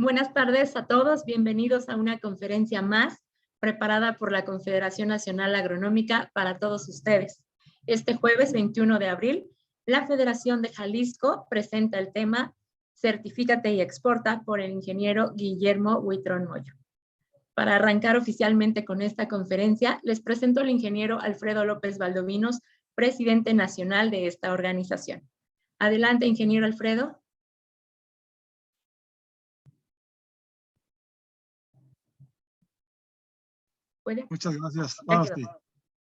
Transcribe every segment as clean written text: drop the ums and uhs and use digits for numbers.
Buenas tardes a todos, bienvenidos a una conferencia más preparada por la Confederación Nacional Agronómica para todos ustedes. Este jueves 21 de abril, la Federación de Jalisco presenta el tema Certifícate y exporta por el ingeniero Guillermo Huitrón Moyo. Para arrancar oficialmente con esta conferencia, les presento al ingeniero Alfredo López Valdovinos, presidente nacional de esta organización. Adelante, ingeniero Alfredo. ¿Puede? Muchas gracias. Sí.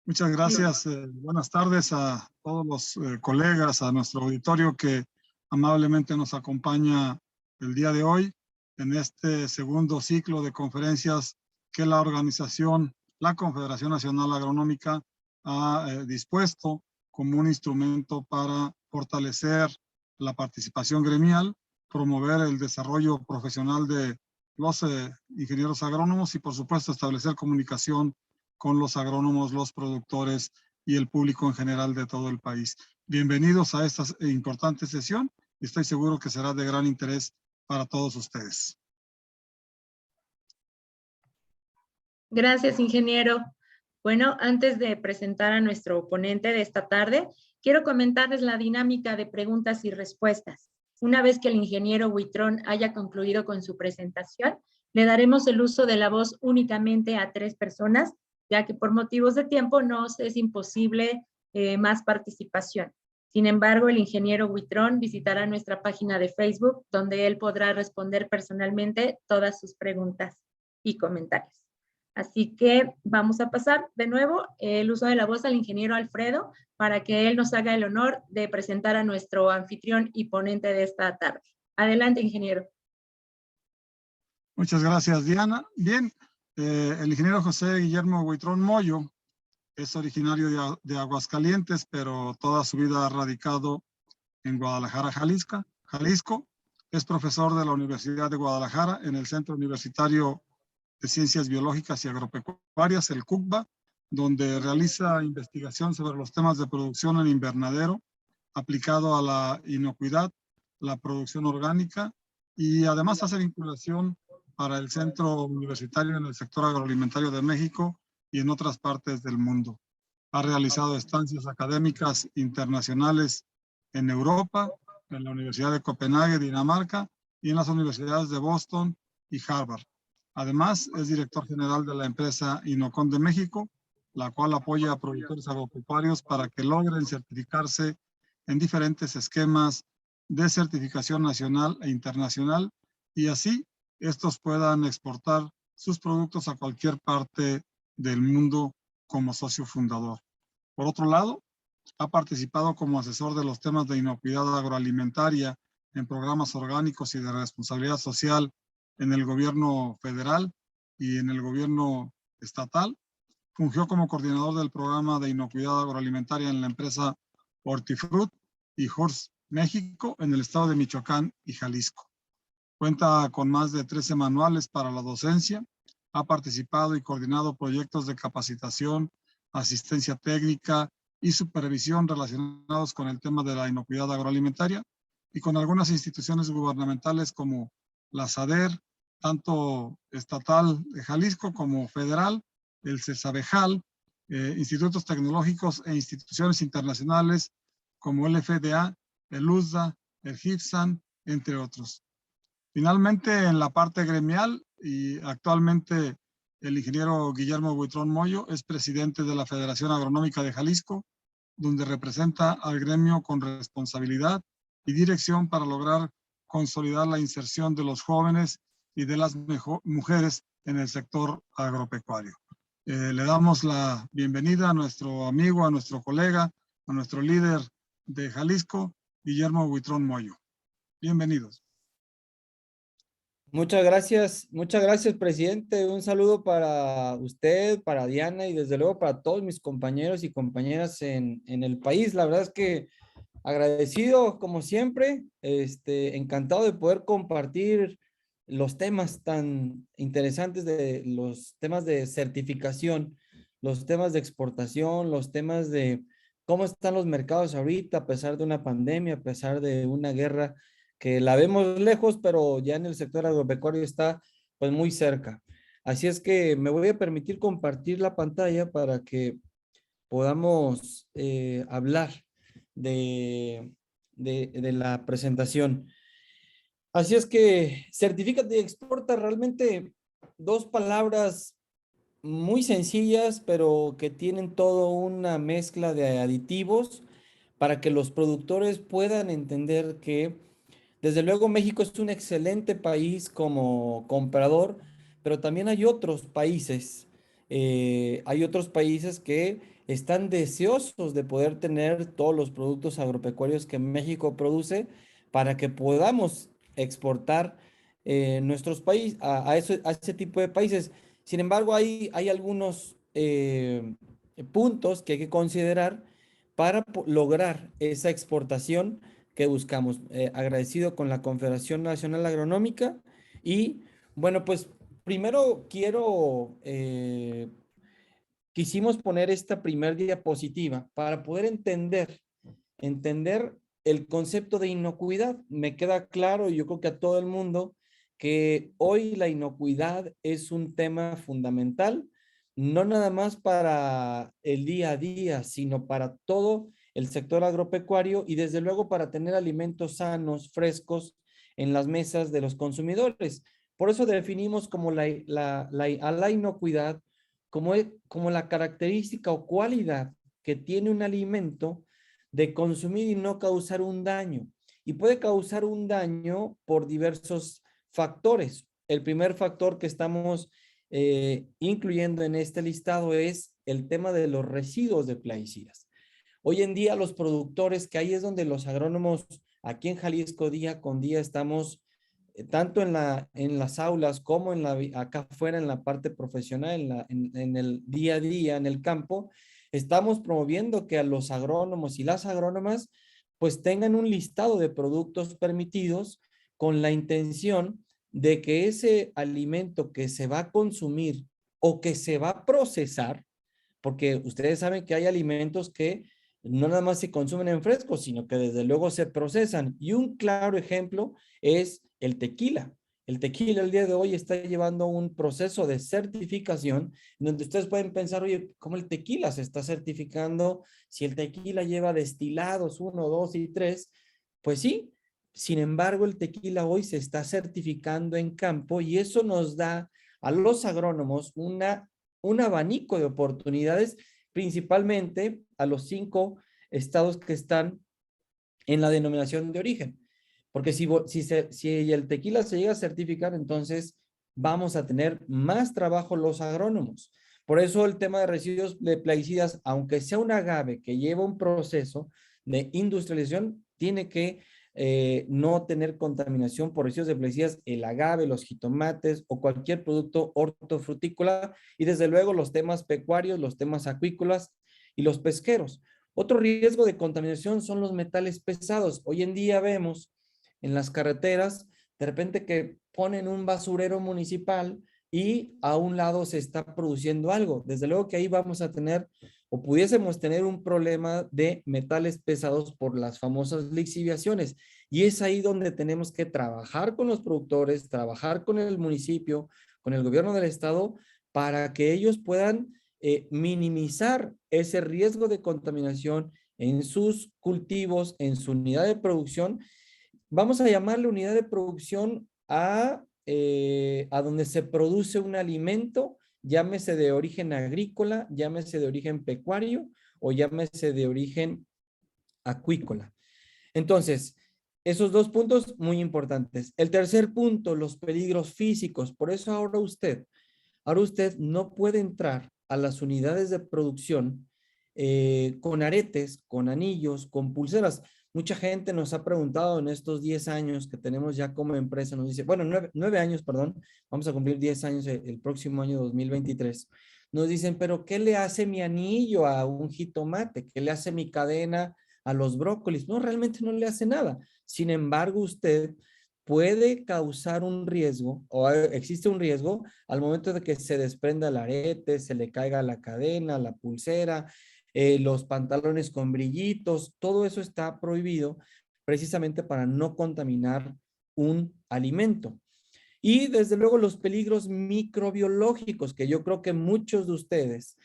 Muchas gracias. Buenas tardes a todos los colegas, a nuestro auditorio que amablemente nos acompaña el día de hoy en este segundo ciclo de conferencias que la organización, la Confederación Nacional Agronómica, ha dispuesto como un instrumento para fortalecer la participación gremial, promover el desarrollo profesional de los ingenieros agrónomos y, por supuesto, establecer comunicación con los agrónomos, los productores y el público en general de todo el país. Bienvenidos a esta importante sesión y estoy seguro que será de gran interés para todos ustedes. Gracias, ingeniero. Bueno, antes de presentar a nuestro ponente de esta tarde, quiero comentarles la dinámica de preguntas y respuestas. Una vez que el ingeniero Huitrón haya concluido con su presentación, le daremos el uso de la voz únicamente a 3 personas, ya que por motivos de tiempo nos es imposible más participación. Sin embargo, el ingeniero Huitrón visitará nuestra página de Facebook, donde él podrá responder personalmente todas sus preguntas y comentarios. Así que vamos a pasar de nuevo el uso de la voz al ingeniero Alfredo para que él nos haga el honor de presentar a nuestro anfitrión y ponente de esta tarde. Adelante, ingeniero. Muchas gracias, Diana. Bien, el ingeniero José Guillermo Huitrón Moyo es originario de Aguascalientes, pero toda su vida ha radicado en Guadalajara, Jalisco. Es profesor de la Universidad de Guadalajara en el Centro Universitario de Ciencias Biológicas y Agropecuarias, el CUCBA, donde realiza investigación sobre los temas de producción en invernadero, aplicado a la inocuidad, la producción orgánica, y además hace vinculación para el Centro Universitario en el sector agroalimentario de México y en otras partes del mundo. Ha realizado estancias académicas internacionales en Europa, en la Universidad de Copenhague, Dinamarca, y en las universidades de Boston y Harvard. Además, es director general de la empresa Inocon de México, la cual apoya a productores agropecuarios para que logren certificarse en diferentes esquemas de certificación nacional e internacional y así estos puedan exportar sus productos a cualquier parte del mundo como socio fundador. Por otro lado, ha participado como asesor de los temas de inocuidad agroalimentaria en programas orgánicos y de responsabilidad social en el gobierno federal y en el gobierno estatal. Fungió como coordinador del programa de inocuidad agroalimentaria en la empresa Hortifruit y Horst México en el estado de Michoacán y Jalisco. Cuenta con más de 13 manuales para la docencia. Ha participado y coordinado proyectos de capacitación, asistencia técnica y supervisión relacionados con el tema de la inocuidad agroalimentaria y con algunas instituciones gubernamentales como la SADER, tanto estatal de Jalisco como federal, el CESABEJAL, institutos tecnológicos e instituciones internacionales como el FDA, el USDA, el GIFSAN, entre otros. Finalmente, en la parte gremial, y actualmente el ingeniero Guillermo Huitrón Moyo es presidente de la Federación Agronómica de Jalisco, donde representa al gremio con responsabilidad y dirección para lograr consolidar la inserción de los jóvenes y de las mujeres en el sector agropecuario. Le damos la bienvenida a nuestro amigo, a nuestro colega, a nuestro líder de Jalisco, Guillermo Huitrón Moyo. Bienvenidos. Muchas gracias, presidente. Un saludo para usted, para Diana y desde luego para todos mis compañeros y compañeras en el país. La verdad es que agradecido como siempre, encantado de poder compartir los temas tan interesantes de los temas de certificación, los temas de exportación, los temas de cómo están los mercados ahorita a pesar de una pandemia, a pesar de una guerra que la vemos lejos, pero ya en el sector agropecuario está pues muy cerca. Así es que me voy a permitir compartir la pantalla para que podamos hablar de, de la presentación. Así es que Certifícate y Exporta, realmente dos palabras muy sencillas, pero que tienen toda una mezcla de aditivos para que los productores puedan entender que, desde luego, México es un excelente país como comprador, pero también hay otros países que están deseosos de poder tener todos los productos agropecuarios que México produce para que podamos exportar nuestros países a ese tipo de países. Sin embargo, hay algunos puntos que hay que considerar para lograr esa exportación que buscamos. Agradecido con la Confederación Nacional Agronómica y bueno, pues primero quisimos poner esta primer diapositiva para poder entender el concepto de inocuidad. Me queda claro, y yo creo que a todo el mundo, que hoy la inocuidad es un tema fundamental, no nada más para el día a día, sino para todo el sector agropecuario y desde luego para tener alimentos sanos, frescos en las mesas de los consumidores. Por eso definimos como a la inocuidad como la característica o cualidad que tiene un alimento de consumir y no causar un daño. Y puede causar un daño por diversos factores. El primer factor que estamos incluyendo en este listado es el tema de los residuos de plaguicidas. Hoy en día los productores, que ahí es donde los agrónomos aquí en Jalisco día con día estamos, tanto en las aulas como acá afuera en la parte profesional, en el día a día, en el campo, estamos promoviendo que a los agrónomos y las agrónomas pues tengan un listado de productos permitidos con la intención de que ese alimento que se va a consumir o que se va a procesar, porque ustedes saben que hay alimentos que no nada más se consumen en fresco, sino que desde luego se procesan. Y un claro ejemplo es el tequila. El tequila el día de hoy está llevando un proceso de certificación donde ustedes pueden pensar, oye, ¿cómo el tequila se está certificando? Si el tequila lleva destilados 1, 2 y 3, pues sí. Sin embargo, el tequila hoy se está certificando en campo y eso nos da a los agrónomos un abanico de oportunidades, principalmente a los 5 estados que están en la denominación de origen. Porque si el tequila se llega a certificar, entonces vamos a tener más trabajo los agrónomos. Por eso el tema de residuos de plaguicidas, aunque sea un agave que lleva un proceso de industrialización, tiene que no tener contaminación por residuos de plaguicidas, el agave, los jitomates o cualquier producto hortofrutícola y desde luego los temas pecuarios, los temas acuícolas y los pesqueros. Otro riesgo de contaminación son los metales pesados. Hoy en día vemos en las carreteras de repente que ponen un basurero municipal y a un lado se está produciendo algo. Desde luego que ahí vamos a tener o pudiésemos tener un problema de metales pesados por las famosas lixiviaciones. Y es ahí donde tenemos que trabajar con los productores, trabajar con el municipio, con el gobierno del estado, para que ellos puedan minimizar ese riesgo de contaminación en sus cultivos, en su unidad de producción. Vamos a llamarle unidad de producción a donde se produce un alimento, llámese de origen agrícola, llámese de origen pecuario o llámese de origen acuícola. Entonces, esos dos puntos muy importantes. El tercer punto, los peligros físicos. Por eso ahora usted no puede entrar a las unidades de producción con aretes, con anillos, con pulseras. Mucha gente nos ha preguntado en estos 10 años que tenemos ya como empresa, nos dice, bueno, 9 años, perdón, vamos a cumplir 10 años el próximo año 2023. Nos dicen, pero ¿qué le hace mi anillo a un jitomate? ¿Qué le hace mi cadena a los brócolis? No, realmente no le hace nada. Sin embargo, usted puede causar un riesgo o existe un riesgo al momento de que se desprenda el arete, se le caiga la cadena, la pulsera, los pantalones con brillitos, todo eso está prohibido precisamente para no contaminar un alimento. Y desde luego los peligros microbiológicos, que yo creo que muchos de ustedes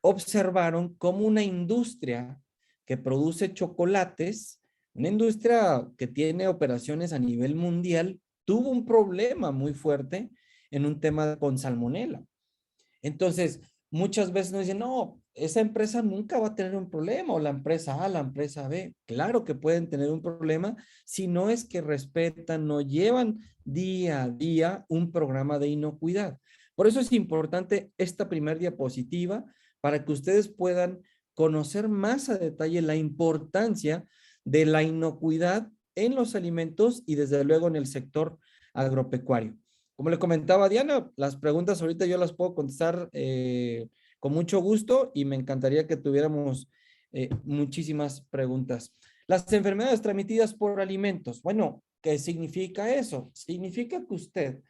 observaron como una industria que produce chocolates, una industria que tiene operaciones a nivel mundial, tuvo un problema muy fuerte en un tema con salmonela. Entonces, muchas veces nos dicen, no, esa empresa nunca va a tener un problema, o la empresa A, la empresa B. Claro que pueden tener un problema si no es que respetan, no llevan día a día un programa de inocuidad. Por eso es importante esta primer diapositiva para que ustedes puedan conocer más a detalle la importancia de la inocuidad en los alimentos y desde luego en el sector agropecuario. Como le comentaba a Diana, las preguntas ahorita yo las puedo contestar con mucho gusto y me encantaría que tuviéramos muchísimas preguntas. Las enfermedades transmitidas por alimentos. Bueno, ¿qué significa eso? Significa que usted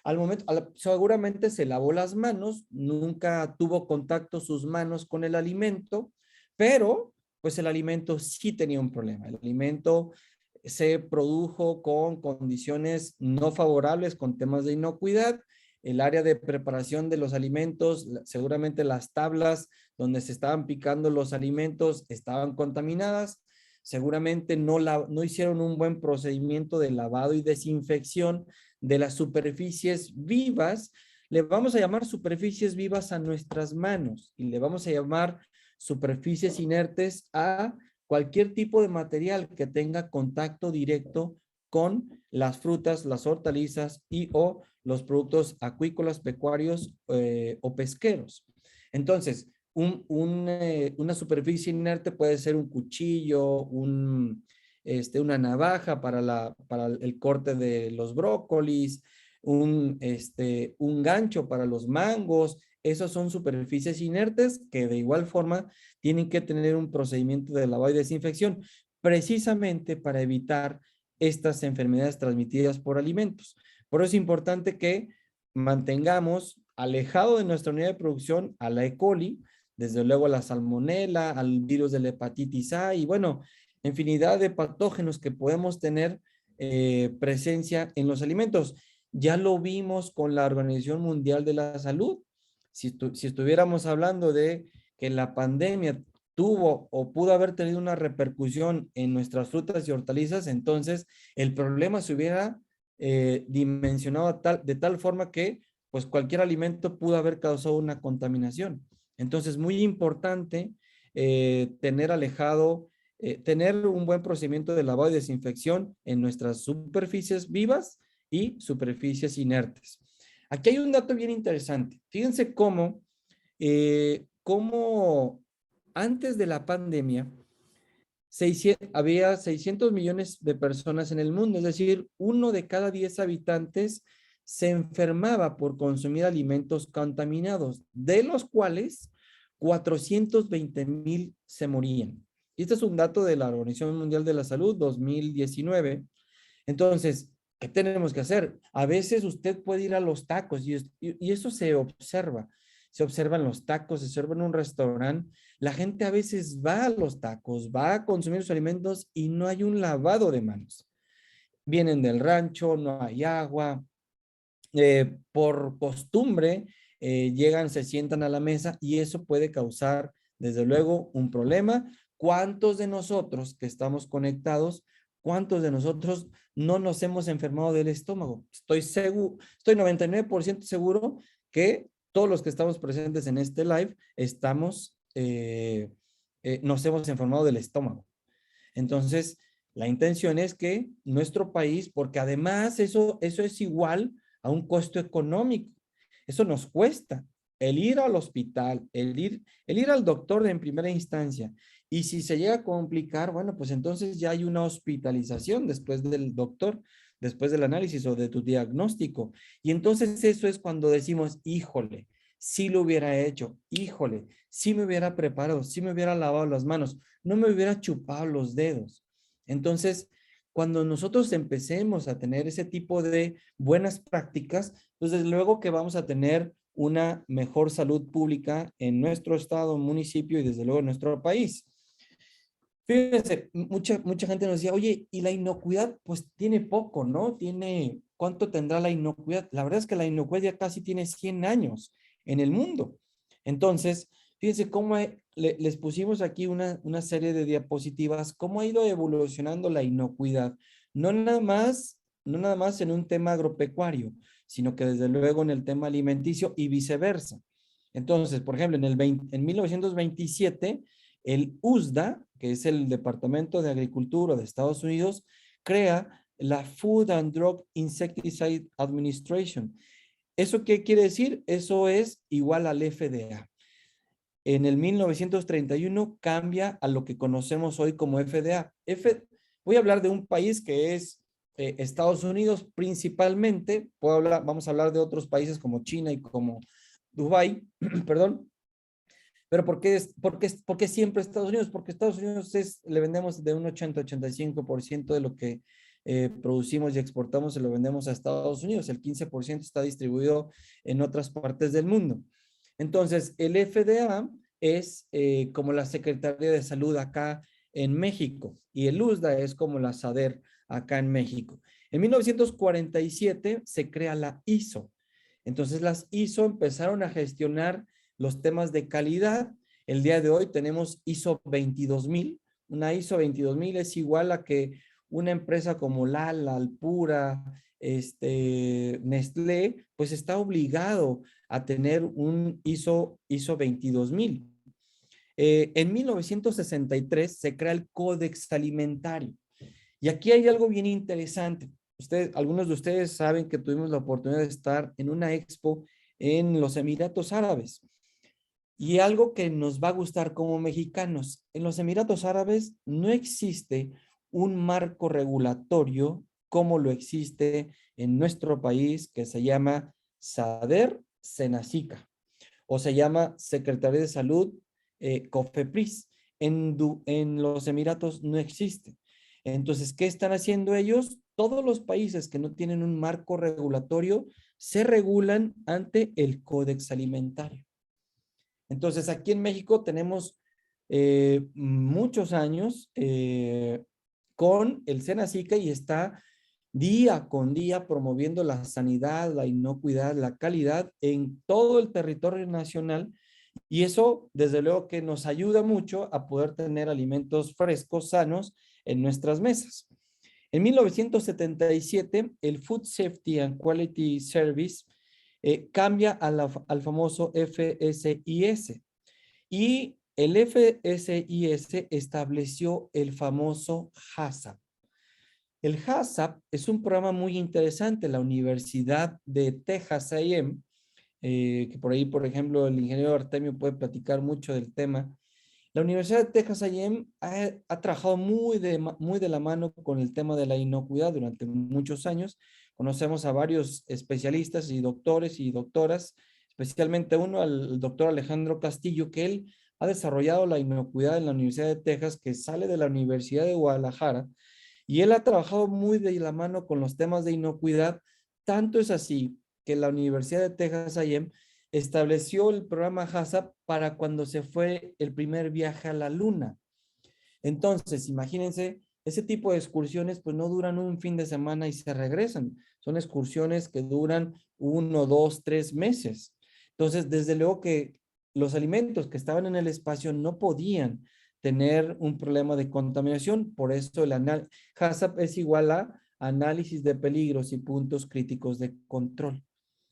al momento, seguramente se lavó las manos, nunca tuvo contacto sus manos con el alimento, pero pues el alimento sí tenía un problema. El alimento se produjo con condiciones no favorables, con temas de inocuidad. El área de preparación de los alimentos, seguramente las tablas donde se estaban picando los alimentos estaban contaminadas. Seguramente no hicieron un buen procedimiento de lavado y desinfección de las superficies vivas. Le vamos a llamar superficies vivas a nuestras manos y le vamos a llamar superficies inertes a cualquier tipo de material que tenga contacto directo con las frutas, las hortalizas y o los productos acuícolas, pecuarios o pesqueros. Entonces, una superficie inerte puede ser un cuchillo, una navaja para el corte de los brócolis, un gancho para los mangos. Esas son superficies inertes que de igual forma tienen que tener un procedimiento de lavado y desinfección, precisamente para evitar estas enfermedades transmitidas por alimentos. Por eso es importante que mantengamos alejado de nuestra unidad de producción a la E. coli, desde luego a la salmonela, al virus de la hepatitis A y bueno, infinidad de patógenos que podemos tener presencia en los alimentos. Ya lo vimos con la Organización Mundial de la Salud. Si estuviéramos hablando de que la pandemia tuvo o pudo haber tenido una repercusión en nuestras frutas y hortalizas, entonces el problema se hubiera dimensionado de tal forma que pues cualquier alimento pudo haber causado una contaminación. Entonces, muy importante tener un buen procedimiento de lavado y desinfección en nuestras superficies vivas y superficies inertes. Aquí hay un dato bien interesante. Fíjense cómo antes de la pandemia había 600 millones de personas en el mundo, es decir, 1 de cada 10 habitantes se enfermaba por consumir alimentos contaminados, de los cuales 420,000 se morían. Y este es un dato de la Organización Mundial de la Salud 2019. Entonces, ¿qué tenemos que hacer? A veces usted puede ir a los tacos y eso se observa. Se observan los tacos, se observa en un restaurante. La gente a veces va a los tacos, va a consumir sus alimentos y no hay un lavado de manos. Vienen del rancho, no hay agua. Por costumbre, llegan, se sientan a la mesa y eso puede causar, desde luego, un problema. ¿Cuántos de nosotros que estamos conectados, cuántos de nosotros no nos hemos enfermado del estómago? Estoy 99% seguro que todos los que estamos presentes en este live nos hemos enfermado del estómago. Entonces, la intención es que nuestro país, porque además eso es igual a un costo económico. Eso nos cuesta. El ir al hospital, el ir al doctor en primera instancia. Y si se llega a complicar, bueno, pues entonces ya hay una hospitalización después del doctor, después del análisis o de tu diagnóstico. Y entonces eso es cuando decimos, híjole, si lo hubiera hecho, híjole, si me hubiera preparado, si me hubiera lavado las manos, no me hubiera chupado los dedos. Entonces, cuando nosotros empecemos a tener ese tipo de buenas prácticas, pues desde luego que vamos a tener una mejor salud pública en nuestro estado, municipio y desde luego en nuestro país. Fíjense, mucha gente nos decía, oye, y la inocuidad, pues tiene poco, ¿no? ¿Cuánto tendrá la inocuidad? La verdad es que la inocuidad ya casi tiene 100 años en el mundo. Entonces, fíjense cómo les pusimos aquí una serie de diapositivas, cómo ha ido evolucionando la inocuidad. No nada más en un tema agropecuario, sino que desde luego en el tema alimenticio y viceversa. Entonces, por ejemplo, en 1927, el USDA, que es el Departamento de Agricultura de Estados Unidos, crea la Food and Drug Insecticide Administration. ¿Eso qué quiere decir? Eso es igual al FDA. En el 1931 cambia a lo que conocemos hoy como FDA. Voy a hablar de un país que es Estados Unidos principalmente. Vamos a hablar de otros países como China y como Dubái, perdón. Pero ¿por qué siempre Estados Unidos? Porque Estados Unidos le vendemos de un 80-85% de lo que producimos y exportamos, se lo vendemos a Estados Unidos. El 15% está distribuido en otras partes del mundo. Entonces, el FDA es como la Secretaría de Salud acá en México y el USDA es como la SADER acá en México. En 1947 se crea la ISO. Entonces, las ISO empezaron a gestionar los temas de calidad. El día de hoy tenemos ISO 22000. Una ISO 22000 es igual a que una empresa como Lala, Alpura, Nestlé, pues está obligado a tener un ISO 22000. En 1963 se crea el Códex Alimentario. Y aquí hay algo bien interesante. Algunos de ustedes saben que tuvimos la oportunidad de estar en una expo en los Emiratos Árabes. Y algo que nos va a gustar como mexicanos, en los Emiratos Árabes no existe un marco regulatorio como lo existe en nuestro país, que se llama SADER Senacica, o se llama Secretaría de Salud COFEPRIS. En los Emiratos no existe. Entonces, ¿qué están haciendo ellos? Todos los países que no tienen un marco regulatorio se regulan ante el Códex Alimentario. Entonces, aquí en México tenemos muchos años con el Senacica y está día con día promoviendo la sanidad, la inocuidad, la calidad en todo el territorio nacional. Y eso, desde luego, que nos ayuda mucho a poder tener alimentos frescos, sanos en nuestras mesas. En 1977, el Food Safety and Quality Service cambia al famoso FSIS. Y el FSIS estableció el famoso HACCP. El HACCP es un programa muy interesante. La Universidad de Texas A&M, que por ahí, por ejemplo, el ingeniero Artemio puede platicar mucho del tema. La Universidad de Texas A&M ha trabajado muy de la mano con el tema de la inocuidad durante muchos años. Conocemos a varios especialistas y doctores y doctoras, especialmente uno, al doctor Alejandro Castillo, que él ha desarrollado la inocuidad en la Universidad de Texas, que sale de la Universidad de Guadalajara, y él ha trabajado muy de la mano con los temas de inocuidad. Tanto es así que la Universidad de Texas A&M estableció el programa HACCP para cuando se fue el primer viaje a la luna. Entonces, imagínense, ese tipo de excursiones pues no duran un fin de semana y se regresan. Son excursiones que duran 1, 2, 3 meses. Entonces, desde luego que los alimentos que estaban en el espacio no podían tener un problema de contaminación. Por eso el HACCP es igual a análisis de peligros y puntos críticos de control.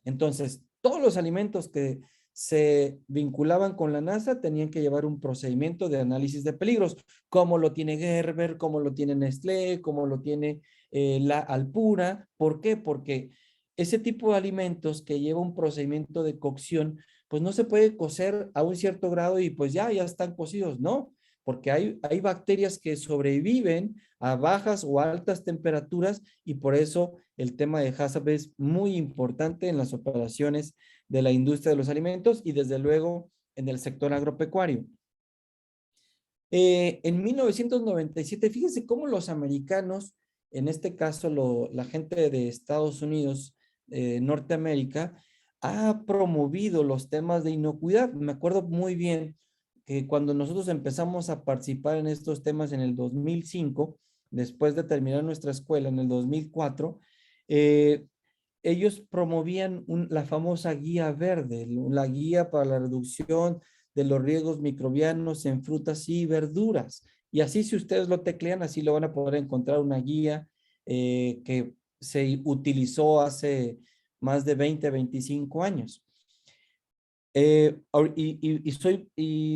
Entonces, todos los alimentos que se vinculaban con la NASA tenían que llevar un procedimiento de análisis de peligros, como lo tiene Gerber, como lo tiene Nestlé, como lo tiene la Alpura. ¿Por qué? Porque ese tipo de alimentos que lleva un procedimiento de cocción, pues no se puede cocer a un cierto grado y pues ya están cocidos, ¿no? Porque hay bacterias que sobreviven a bajas o altas temperaturas y por eso el tema de HACCP es muy importante en las operaciones de la industria de los alimentos y desde luego en el sector agropecuario. En 1997, fíjense cómo los americanos, en este caso la gente de Estados Unidos, Norteamérica, ha promovido los temas de inocuidad. Me acuerdo muy bien que cuando nosotros empezamos a participar en estos temas en el 2005, después de terminar nuestra escuela en el 2004, ellos promovían la famosa guía verde, la guía para la reducción de los riesgos microbianos en frutas y verduras. Y así, si ustedes lo teclean, así lo van a poder encontrar, una guía que se utilizó hace más de 20, 25 años. Y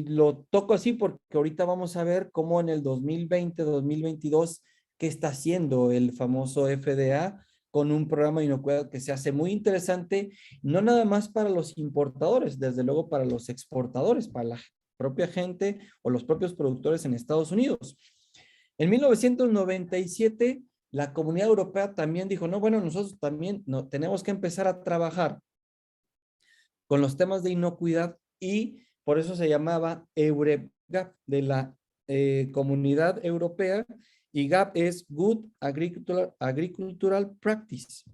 lo toco así porque ahorita vamos a ver cómo en el 2020, 2022, qué está haciendo el famoso FDA con un programa de inocuidad que se hace muy interesante, no nada más para los importadores, desde luego para los exportadores, para la propia gente o los propios productores en Estados Unidos. En 1997, la Comunidad Europea también dijo, no, bueno, nosotros también tenemos que empezar a trabajar con los temas de inocuidad, y por eso se llamaba EUREGAP, de la Comunidad Europea, y GAP es Good Agricultural Practice.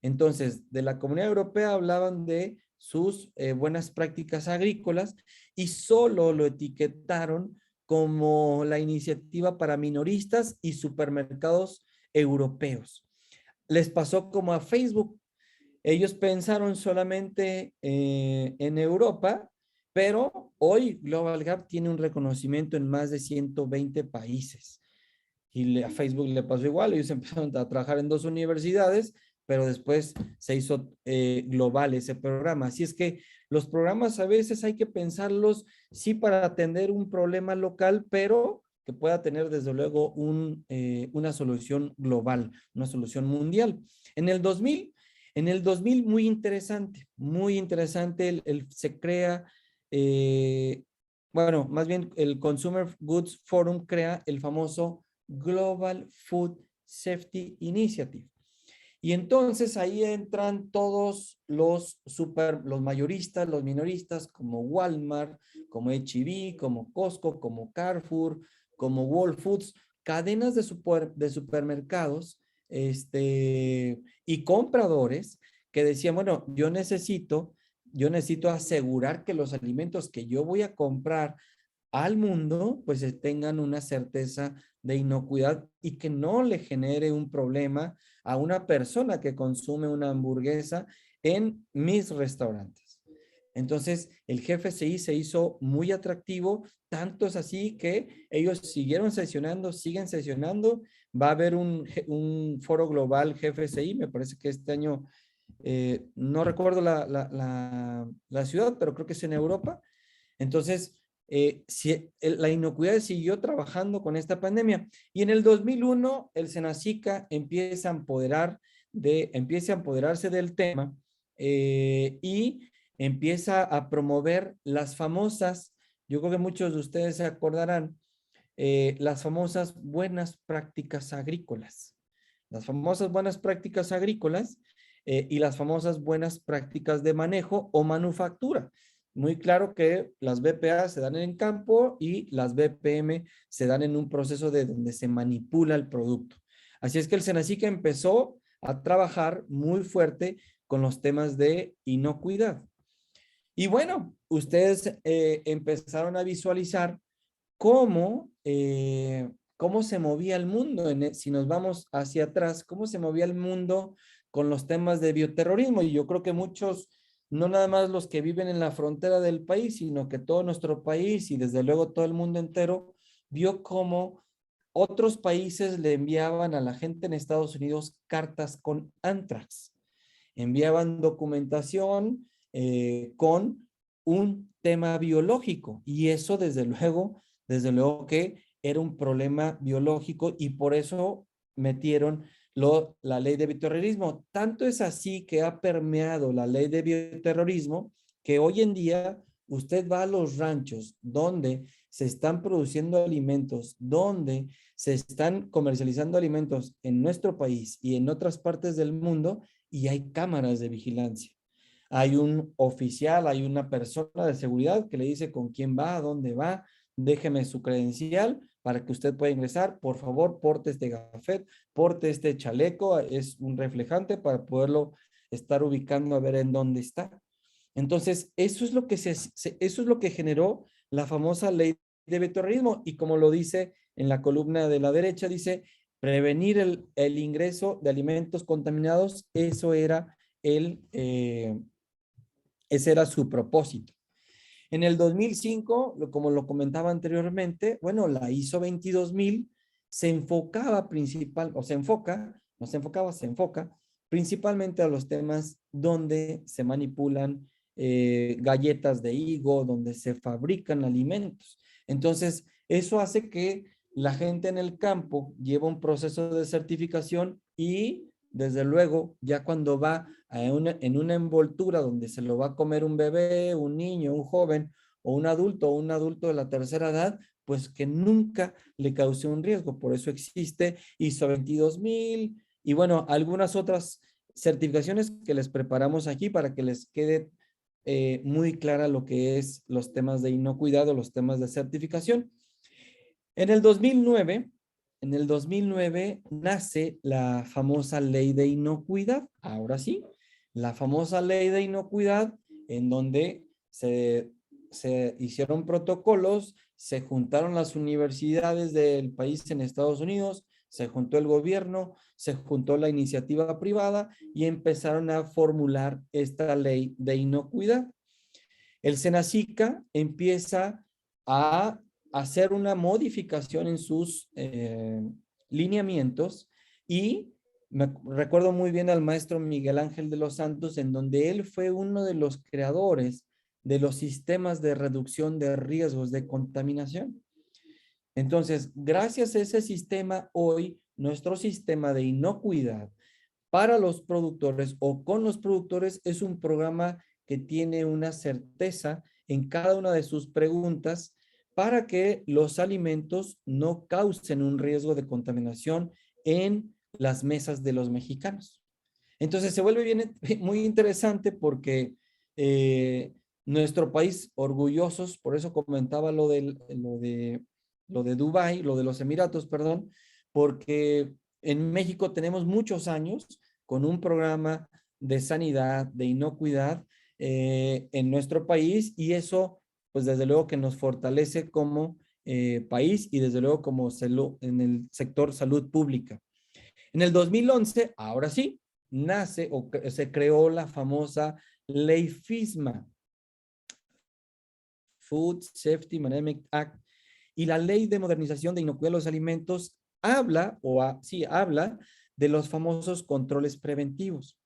Entonces, de la Comunidad Europea hablaban de sus buenas prácticas agrícolas, y solo lo etiquetaron como la iniciativa para minoristas y supermercados europeos. Les pasó como a Facebook. Ellos pensaron solamente en Europa, pero hoy Global Gap tiene un reconocimiento en más de 120 países. Y a Facebook le pasó igual, ellos empezaron a trabajar en 2 universidades, pero después se hizo global ese programa. Así es que los programas a veces hay que pensarlos, sí, para atender un problema local, pero que pueda tener desde luego una solución global, una solución mundial. En el 2000 muy interesante, se crea, bueno, más bien el Consumer Goods Forum crea el famoso Global Food Safety Initiative. Y entonces ahí entran todos los mayoristas, los minoristas, como Walmart, como H-E-B, como Costco, como Carrefour, como Whole Foods, cadenas de supermercados, y compradores que decían, bueno, yo necesito asegurar que los alimentos que yo voy a comprar al mundo, pues tengan una certeza de inocuidad y que no le genere un problema a una persona que consume una hamburguesa en mis restaurantes. Entonces, el GFCI se hizo muy atractivo, tanto es así que ellos siguen sesionando. Va a haber un foro global GFCI, me parece que este año, no recuerdo la ciudad, pero creo que es en Europa. Entonces, la inocuidad siguió trabajando con esta pandemia. Y en el 2001, el Senacica empieza a empoderarse del tema, y empieza a promover las famosas, yo creo que muchos de ustedes se acordarán, las famosas buenas prácticas agrícolas. Las famosas buenas prácticas agrícolas y las famosas buenas prácticas de manejo o manufactura. Muy claro que las BPA se dan en campo y las BPM se dan en un proceso de donde se manipula el producto. Así es que el Senacica empezó a trabajar muy fuerte con los temas de inocuidad. Y bueno, ustedes empezaron a visualizar cómo se movía el mundo, si nos vamos hacia atrás, cómo se movía el mundo con los temas de bioterrorismo. Y yo creo que muchos, no nada más los que viven en la frontera del país, sino que todo nuestro país y desde luego todo el mundo entero vio cómo otros países le enviaban a la gente en Estados Unidos cartas con anthrax. Enviaban documentación con un tema biológico, y eso desde luego que era un problema biológico, y por eso metieron la ley de bioterrorismo. Tanto es así que ha permeado la ley de bioterrorismo que hoy en día usted va a los ranchos donde se están produciendo alimentos, donde se están comercializando alimentos en nuestro país y en otras partes del mundo, y hay cámaras de vigilancia. Hay un oficial, hay una persona de seguridad que le dice con quién va, a dónde va, déjeme su credencial para que usted pueda ingresar. Por favor, porte este gafet, porte este chaleco, es un reflejante para poderlo estar ubicando a ver en dónde está. Entonces, eso es lo que eso es lo que generó la famosa ley de veterinarismo. Y como lo dice en la columna de la derecha, dice prevenir el ingreso de alimentos contaminados. Ese era su propósito. En el 2005, como lo comentaba anteriormente, bueno, la ISO 22000 se enfocaba se enfoca principalmente a los temas donde se manipulan galletas de higo, donde se fabrican alimentos. Entonces, eso hace que la gente en el campo lleva un proceso de certificación y, desde luego, ya cuando va en una envoltura donde se lo va a comer un bebé, un niño, un joven o un adulto de la tercera edad, pues que nunca le cause un riesgo. Por eso existe ISO 22000 y bueno, algunas otras certificaciones que les preparamos aquí para que les quede muy clara lo que es los temas de inocuidad o los temas de certificación. En el 2009 nace la famosa ley de inocuidad. Ahora sí, la famosa ley de inocuidad, en donde se hicieron protocolos, se juntaron las universidades del país en Estados Unidos, se juntó el gobierno, se juntó la iniciativa privada y empezaron a formular esta ley de inocuidad. El Senacica empieza a hacer una modificación en sus lineamientos y me recuerdo muy bien al maestro Miguel Ángel de los Santos, en donde él fue uno de los creadores de los sistemas de reducción de riesgos de contaminación. Entonces, gracias a ese sistema, hoy nuestro sistema de inocuidad para los productores o con los productores es un programa que tiene una certeza en cada una de sus preguntas para que los alimentos no causen un riesgo de contaminación en las mesas de los mexicanos. Entonces se vuelve muy interesante porque nuestro país, orgullosos, por eso comentaba lo de Dubái, lo de los Emiratos, perdón, porque en México tenemos muchos años con un programa de sanidad, de inocuidad en nuestro país y eso, pues desde luego que nos fortalece como país y desde luego como en el sector salud pública. En el 2011, ahora sí, nace o se creó la famosa ley FSMA, Food Safety Management Act, y la ley de modernización de inocuidad de los alimentos habla de los famosos controles preventivos.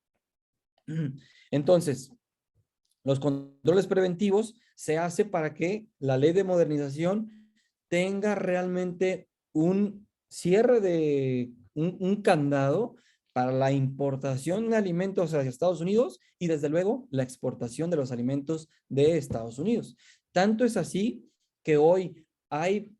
Entonces, los controles preventivos se hace para que la ley de modernización tenga realmente un cierre de un candado para la importación de alimentos hacia Estados Unidos y desde luego la exportación de los alimentos de Estados Unidos. Tanto es así que hoy hay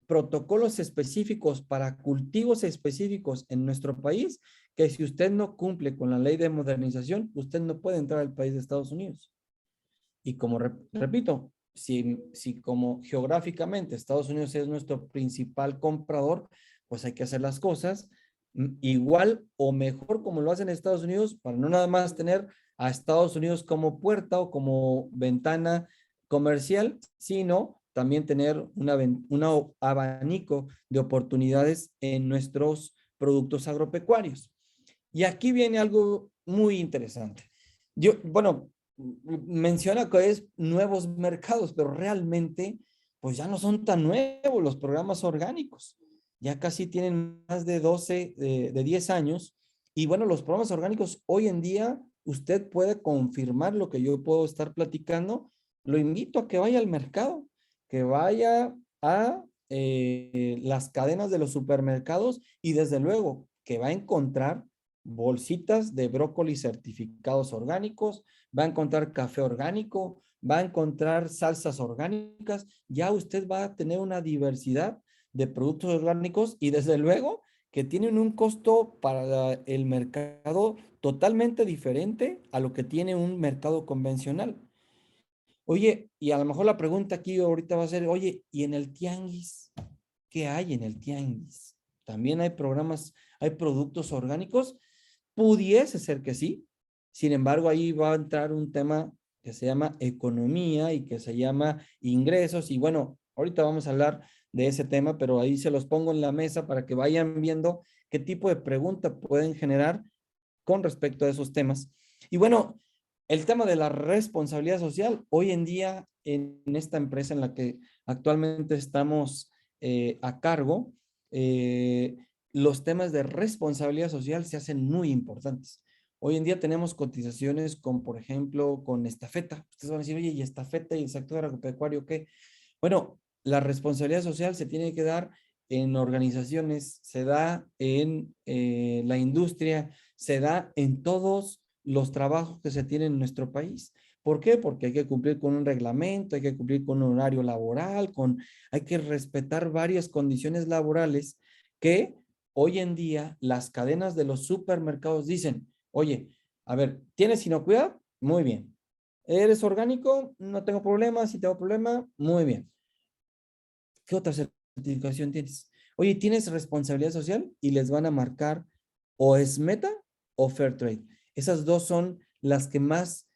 protocolos específicos para cultivos específicos en nuestro país que si usted no cumple con la ley de modernización, usted no puede entrar al país de Estados Unidos. Y como repito, si como geográficamente Estados Unidos es nuestro principal comprador, pues hay que hacer las cosas igual o mejor como lo hacen Estados Unidos para no nada más tener a Estados Unidos como puerta o como ventana comercial, sino también tener un abanico de oportunidades en nuestros productos agropecuarios. Y aquí viene algo muy interesante. Bueno, menciona que es nuevos mercados, pero realmente pues ya no son tan nuevos los programas orgánicos. Ya casi tienen más de 10 años. Y bueno, los programas orgánicos hoy en día, usted puede confirmar lo que yo puedo estar platicando. Lo invito a que vaya al mercado, que vaya a las cadenas de los supermercados y desde luego que va a encontrar bolsitas de brócoli certificados orgánicos, va a encontrar café orgánico, va a encontrar salsas orgánicas, ya usted va a tener una diversidad de productos orgánicos y desde luego que tienen un costo para el mercado totalmente diferente a lo que tiene un mercado convencional. Oye, y a lo mejor la pregunta aquí ahorita va a ser, oye, ¿y en el tianguis? ¿Qué hay en el tianguis? ¿También hay programas, hay productos orgánicos? Pudiese ser que sí. Sin embargo, ahí va a entrar un tema que se llama economía y que se llama ingresos. Y bueno, ahorita vamos a hablar de ese tema, pero ahí se los pongo en la mesa para que vayan viendo qué tipo de pregunta pueden generar con respecto a esos temas. Y bueno, el tema de la responsabilidad social, hoy en día en esta empresa en la que actualmente estamos a cargo, los temas de responsabilidad social se hacen muy importantes. Hoy en día tenemos cotizaciones con, por ejemplo, con estafeta. Ustedes van a decir, oye, ¿y estafeta y el sector agropecuario qué? Bueno, la responsabilidad social se tiene que dar en organizaciones, se da en la industria, se da en todos los trabajos que se tienen en nuestro país. ¿Por qué? Porque hay que cumplir con un reglamento, hay que cumplir con un horario laboral, hay que respetar varias condiciones laborales que hoy en día las cadenas de los supermercados dicen, oye, a ver, ¿tienes inocuidad? Muy bien. ¿Eres orgánico? No tengo problema. Si tengo problema, muy bien. ¿Qué otra certificación tienes? Oye, ¿tienes responsabilidad social? Y les van a marcar o es Meta o Fairtrade. Esas dos son las que más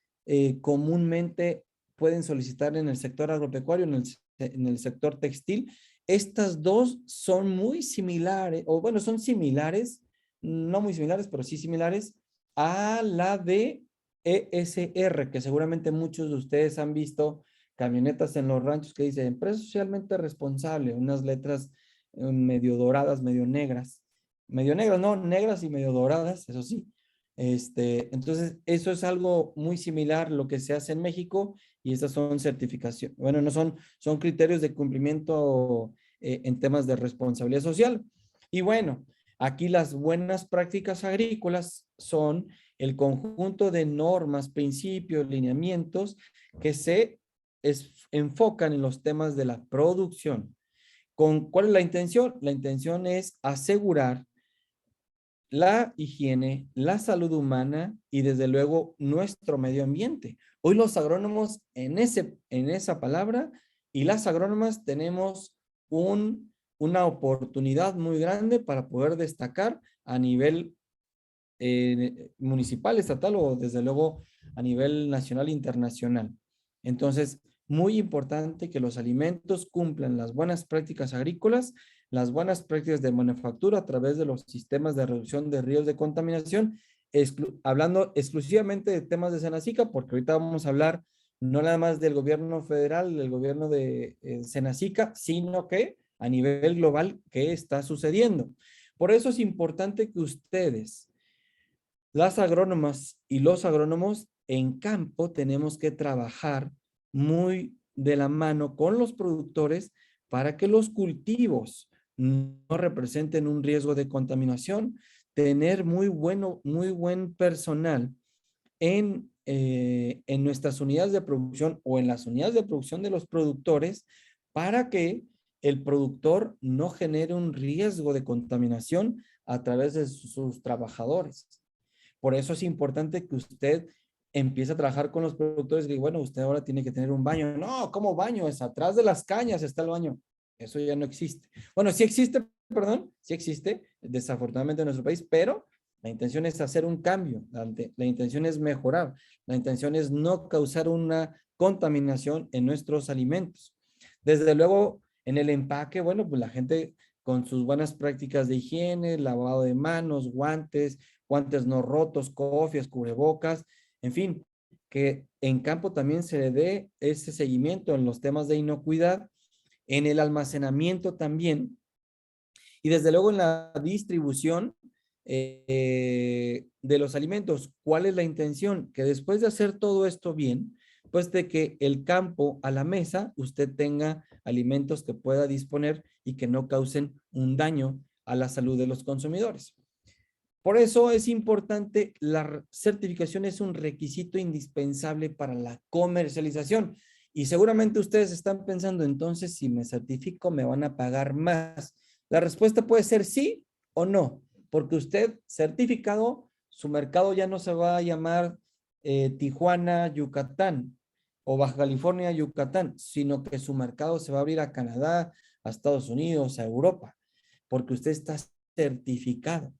comúnmente pueden solicitar en el sector agropecuario, en el sector textil. Estas dos son muy similares, o bueno, son similares, no muy similares, pero sí similares a la de ESR, que seguramente muchos de ustedes han visto camionetas en los ranchos que dice empresa socialmente responsable, unas letras medio doradas, medio negras, no, negras y medio doradas, eso sí. Entonces, eso es algo muy similar lo que se hace en México y estas son certificaciones, bueno, no son, son criterios de cumplimiento en temas de responsabilidad social. Y bueno, aquí las buenas prácticas agrícolas son el conjunto de normas, principios, lineamientos que se enfocan en los temas de la producción. ¿Cuál es la intención? La intención es asegurar la higiene, la salud humana y desde luego nuestro medio ambiente. Hoy los agrónomos en esa palabra y las agrónomas tenemos una oportunidad muy grande para poder destacar a nivel municipal, estatal o desde luego a nivel nacional e internacional. Entonces, muy importante que los alimentos cumplan las buenas prácticas agrícolas, las buenas prácticas de manufactura a través de los sistemas de reducción de riesgos de contaminación, hablando exclusivamente de temas de Senacica, porque ahorita vamos a hablar no nada más del gobierno federal, del gobierno de Senacica, sino que a nivel global, ¿qué está sucediendo? Por eso es importante que ustedes, las agrónomas y los agrónomos en campo, tenemos que trabajar muy de la mano con los productores para que los cultivos no representen un riesgo de contaminación, tener muy buen personal en nuestras unidades de producción o en las unidades de producción de los productores para que el productor no genere un riesgo de contaminación a través de sus trabajadores. Por eso es importante que usted empiece a trabajar con los productores y bueno, usted ahora tiene que tener un baño. No, ¿cómo baño? Es atrás de las cañas está el baño. Eso ya no existe. Bueno, sí existe, perdón, sí existe, desafortunadamente en nuestro país, pero la intención es hacer un cambio, la intención es mejorar, la intención es no causar una contaminación en nuestros alimentos. Desde luego, en el empaque, bueno, pues la gente con sus buenas prácticas de higiene, lavado de manos, guantes no rotos, cofias, cubrebocas, en fin, que en campo también se le dé ese seguimiento en los temas de inocuidad, en el almacenamiento también, y desde luego en la distribución de los alimentos. ¿Cuál es la intención? Que después de hacer todo esto bien, pues de que el campo a la mesa usted tenga alimentos que pueda disponer y que no causen un daño a la salud de los consumidores. Por eso es importante, la certificación es un requisito indispensable para la comercialización. Y seguramente ustedes están pensando, entonces, si me certifico, ¿me van a pagar más? La respuesta puede ser sí o no, porque usted certificado, su mercado ya no se va a llamar Tijuana, Yucatán o Baja California, Yucatán, sino que su mercado se va a abrir a Canadá, a Estados Unidos, a Europa, porque usted está certificado.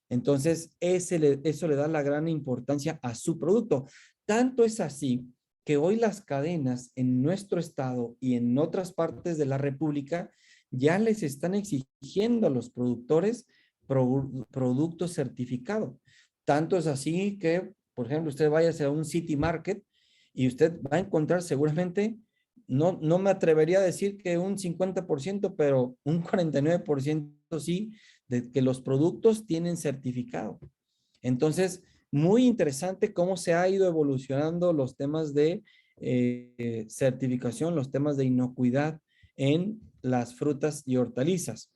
Entonces, eso le da la gran importancia a su producto. Tanto es así que hoy las cadenas en nuestro estado y en otras partes de la República ya les están exigiendo a los productores productos certificados. Tanto es así que, por ejemplo, usted vaya a un City Market y usted va a encontrar seguramente, no me atrevería a decir que un 50%, pero un 49% sí, de que los productos tienen certificado. Entonces, muy interesante cómo se ha ido evolucionando los temas de certificación, los temas de inocuidad en las frutas y hortalizas.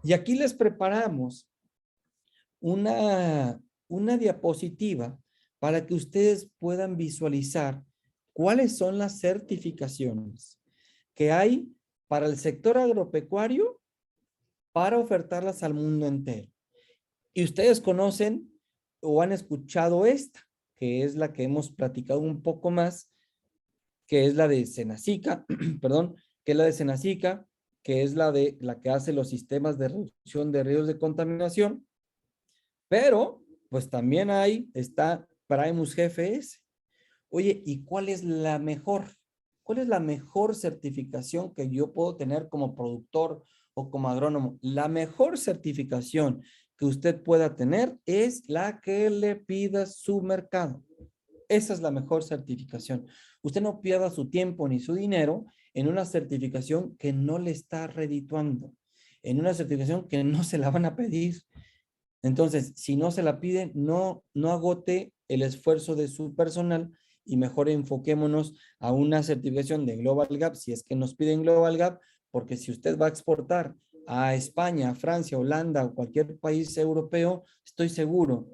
Y aquí les preparamos una diapositiva para que ustedes puedan visualizar cuáles son las certificaciones que hay para el sector agropecuario para ofertarlas al mundo entero. Y ustedes conocen o han escuchado esta, que es la que hemos platicado un poco más, que es la de Senacica, perdón, que es la de Senacica, que es la que hace los sistemas de reducción de riesgos de contaminación, pero pues también está Primus GFS. Oye, ¿y cuál es la mejor? ¿Cuál es la mejor certificación que yo puedo tener como productor o como agrónomo? La mejor certificación que usted pueda tener es la que le pida su mercado. Esa es la mejor certificación. Usted no pierda su tiempo ni su dinero en una certificación que no le está redituando, en una certificación que no se la van a pedir. Entonces, si no se la piden, no agote el esfuerzo de su personal y mejor enfoquémonos a una certificación de Global Gap, si es que nos piden Global Gap, porque si usted va a exportar a España, Francia, Holanda o cualquier país europeo, estoy seguro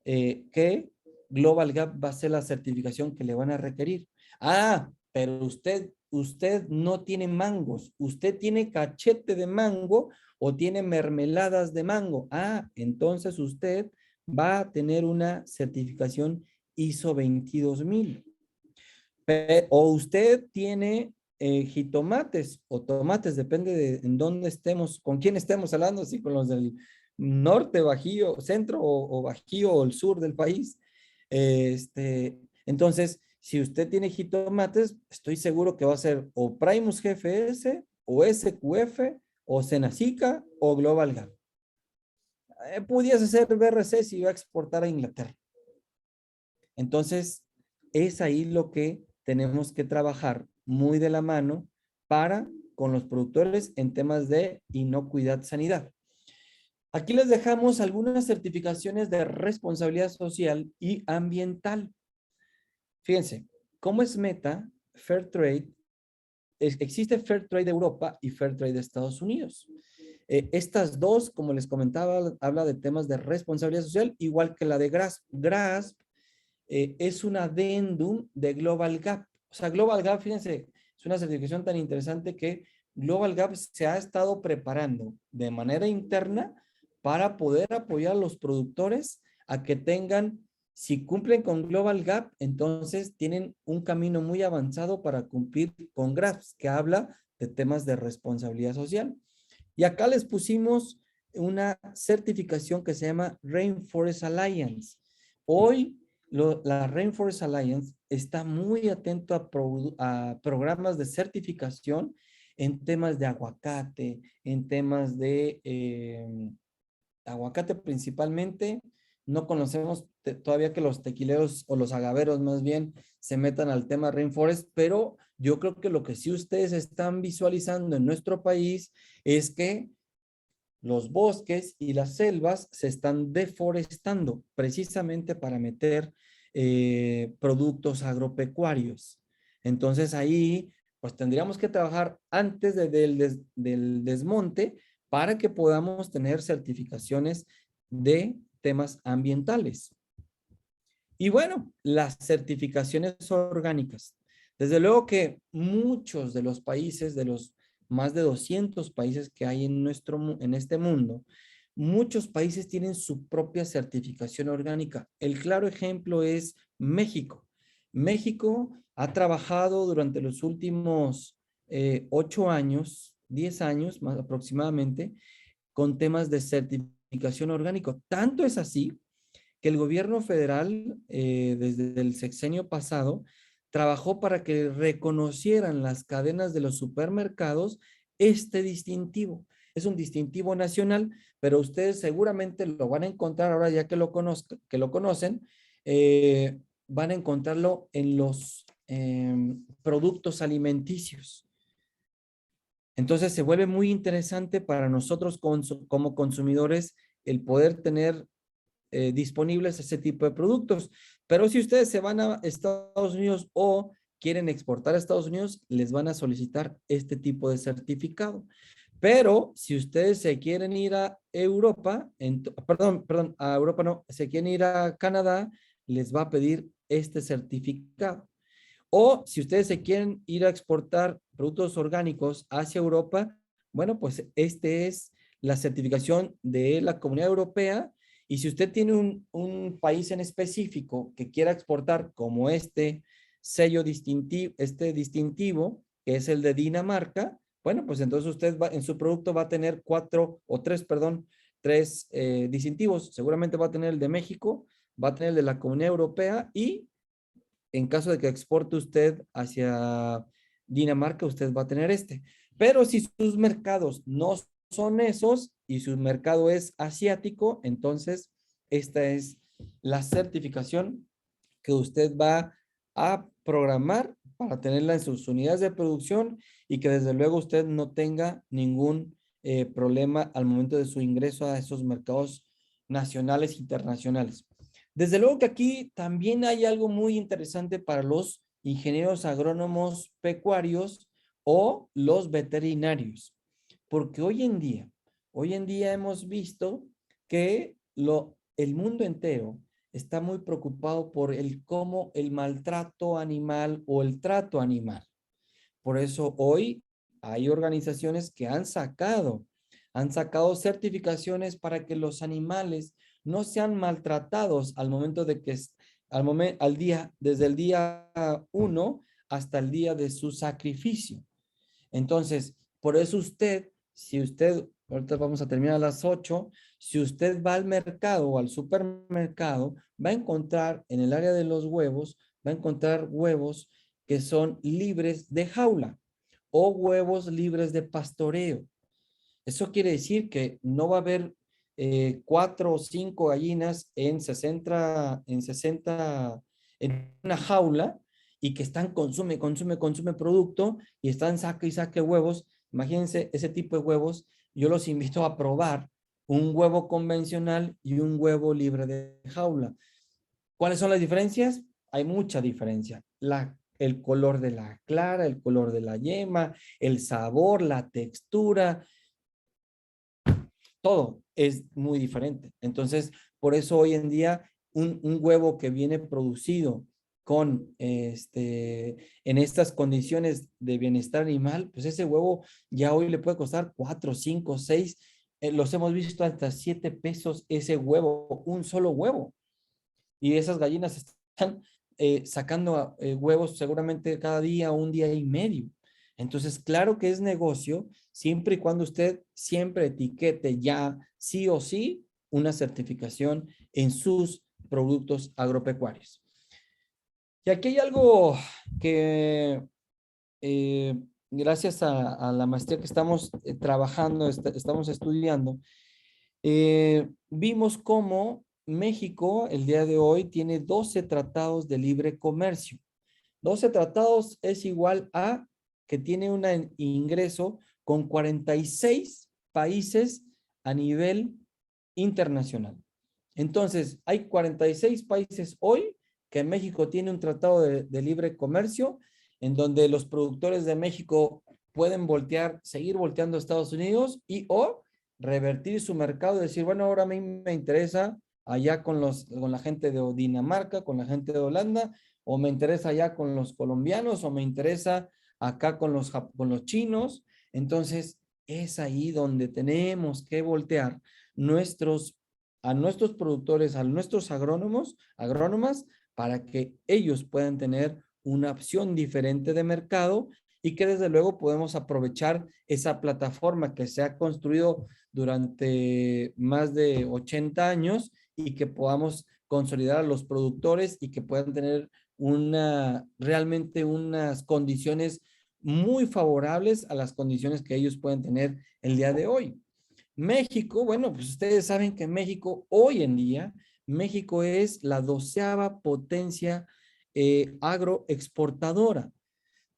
que Global Gap va a ser la certificación que le van a requerir. Ah, pero usted no tiene mangos, usted tiene cachete de mango o tiene mermeladas de mango. Ah, entonces usted va a tener una certificación ISO 22000. O usted tiene jitomates o tomates, depende de en dónde estemos, con quién estemos hablando, si con los del norte, bajío, centro o bajío o el sur del país. Entonces, si usted tiene jitomates, estoy seguro que va a ser o Primus GFS o SQF o Senacica o Global Gap. Pudiese ser BRC si va a exportar a Inglaterra. Entonces, es ahí lo que tenemos que trabajar muy de la mano con los productores en temas de inocuidad sanidad. Aquí les dejamos algunas certificaciones de responsabilidad social y ambiental. Fíjense, ¿cómo es meta? Fair Trade. Existe Fair Trade de Europa y Fair Trade de Estados Unidos. Estas dos, como les comentaba, habla de temas de responsabilidad social, igual que la de GRASP. GRASP es un adendum de Global Gap. O sea, Global Gap, fíjense, es una certificación tan interesante que Global Gap se ha estado preparando de manera interna para poder apoyar a los productores a que tengan, si cumplen con Global Gap, entonces tienen un camino muy avanzado para cumplir con GRASP, que habla de temas de responsabilidad social. Y acá les pusimos una certificación que se llama Rainforest Alliance. Hoy la Rainforest Alliance está muy atento a programas de certificación en temas de aguacate, en temas de aguacate principalmente. No conocemos todavía que los tequileros o los agaveros más bien se metan al tema Rainforest, pero yo creo que lo que sí ustedes están visualizando en nuestro país es que los bosques y las selvas se están deforestando precisamente para meter productos agropecuarios. Entonces ahí pues tendríamos que trabajar antes del desmonte para que podamos tener certificaciones de temas ambientales. Y bueno, las certificaciones orgánicas. Desde luego que muchos de los países, de los más de 200 países que hay en este mundo, muchos países tienen su propia certificación orgánica. El claro ejemplo es México. México ha trabajado durante los últimos 8 años, 10 años más aproximadamente, con temas de certificación orgánico. Tanto es así que el gobierno federal, desde el sexenio pasado, trabajó para que reconocieran las cadenas de los supermercados este distintivo. Es un distintivo nacional, pero ustedes seguramente lo van a encontrar ahora ya que lo conocen, van a encontrarlo en los productos alimenticios. Entonces se vuelve muy interesante para nosotros como consumidores el poder tener disponibles ese tipo de productos. Pero si ustedes se van a Estados Unidos o quieren exportar a Estados Unidos, les van a solicitar este tipo de certificado. Pero si ustedes se quieren ir a Europa, perdón, a Europa no, se quieren ir a Canadá, les va a pedir este certificado. O si ustedes se quieren ir a exportar productos orgánicos hacia Europa, bueno, pues este es la certificación de la Comunidad Europea. Y si usted tiene un país en específico que quiera exportar como este sello distintivo, que es el de Dinamarca, bueno, pues entonces usted en su producto va a tener tres distintivos. Seguramente va a tener el de México, va a tener el de la Comunidad Europea y en caso de que exporte usted hacia Dinamarca, usted va a tener este. Pero si sus mercados no son esos y su mercado es asiático, entonces esta es la certificación que usted va a programar para tenerla en sus unidades de producción y que desde luego usted no tenga ningún problema al momento de su ingreso a esos mercados nacionales e internacionales. Desde luego que aquí también hay algo muy interesante para los ingenieros agrónomos pecuarios o los veterinarios, porque hoy en día hemos visto que el mundo entero está muy preocupado por cómo el maltrato animal o el trato animal. Por eso hoy hay organizaciones que han sacado certificaciones para que los animales no sean maltratados al momento de que desde el día 1 hasta el día de su sacrificio. Entonces, por eso ahorita vamos a terminar a las 8, si usted va al mercado o al supermercado, va a encontrar en el área de los huevos, va a encontrar huevos que son libres de jaula o huevos libres de pastoreo. Eso quiere decir que no va a haber 4 o 5 gallinas en 60, en una jaula y que están consume producto y están saque y saque huevos. Imagínense ese tipo de huevos. Yo los invito a probar un huevo convencional y un huevo libre de jaula. ¿Cuáles son las diferencias? Hay mucha diferencia. El color de la clara, el color de la yema, el sabor, la textura, todo es muy diferente. Entonces, por eso hoy en día un huevo que viene producido en estas condiciones de bienestar animal, pues ese huevo ya hoy le puede costar 4, 5, 6, los hemos visto hasta 7 pesos ese huevo, un solo huevo. Y esas gallinas están sacando huevos seguramente cada día, un día y medio. Entonces, claro que es negocio, siempre y cuando usted siempre etiquete ya, sí o sí, una certificación en sus productos agropecuarios. Y aquí hay algo que, gracias a la maestría que estamos trabajando, estamos estudiando, vimos cómo México el día de hoy tiene 12 tratados de libre comercio. 12 tratados es igual a que tiene un ingreso con 46 países a nivel internacional. Entonces, hay 46 países hoy que México tiene un tratado de libre comercio en donde los productores de México pueden seguir volteando a Estados Unidos o revertir su mercado y decir, bueno, ahora a mí me interesa allá con la gente de Dinamarca, con la gente de Holanda, o me interesa allá con los colombianos, o me interesa acá con los chinos. Entonces, es ahí donde tenemos que voltear a nuestros productores, a nuestros agrónomas, para que ellos puedan tener una opción diferente de mercado y que desde luego podemos aprovechar esa plataforma que se ha construido durante más de 80 años y que podamos consolidar a los productores y que puedan tener realmente unas condiciones muy favorables a las condiciones que ellos pueden tener el día de hoy. México, bueno, pues ustedes saben que México hoy en día, México es la 12ª potencia agroexportadora.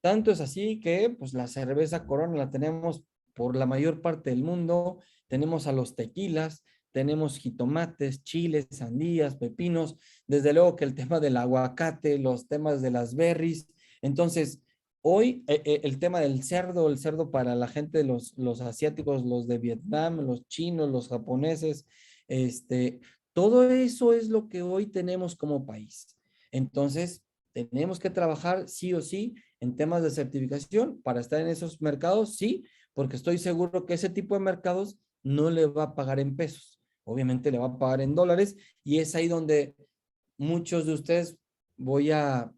Tanto es así que pues la cerveza Corona la tenemos por la mayor parte del mundo, tenemos a los tequilas, tenemos jitomates, chiles, sandías, pepinos, desde luego que el tema del aguacate, los temas de las berries. Entonces, hoy el tema del cerdo, el cerdo para la gente de los asiáticos, los de Vietnam, los chinos, los japoneses, todo eso es lo que hoy tenemos como país. Entonces, tenemos que trabajar sí o sí en temas de certificación para estar en esos mercados, sí, porque estoy seguro que ese tipo de mercados no le va a pagar en pesos, obviamente le va a pagar en dólares, y es ahí donde muchos de ustedes, voy a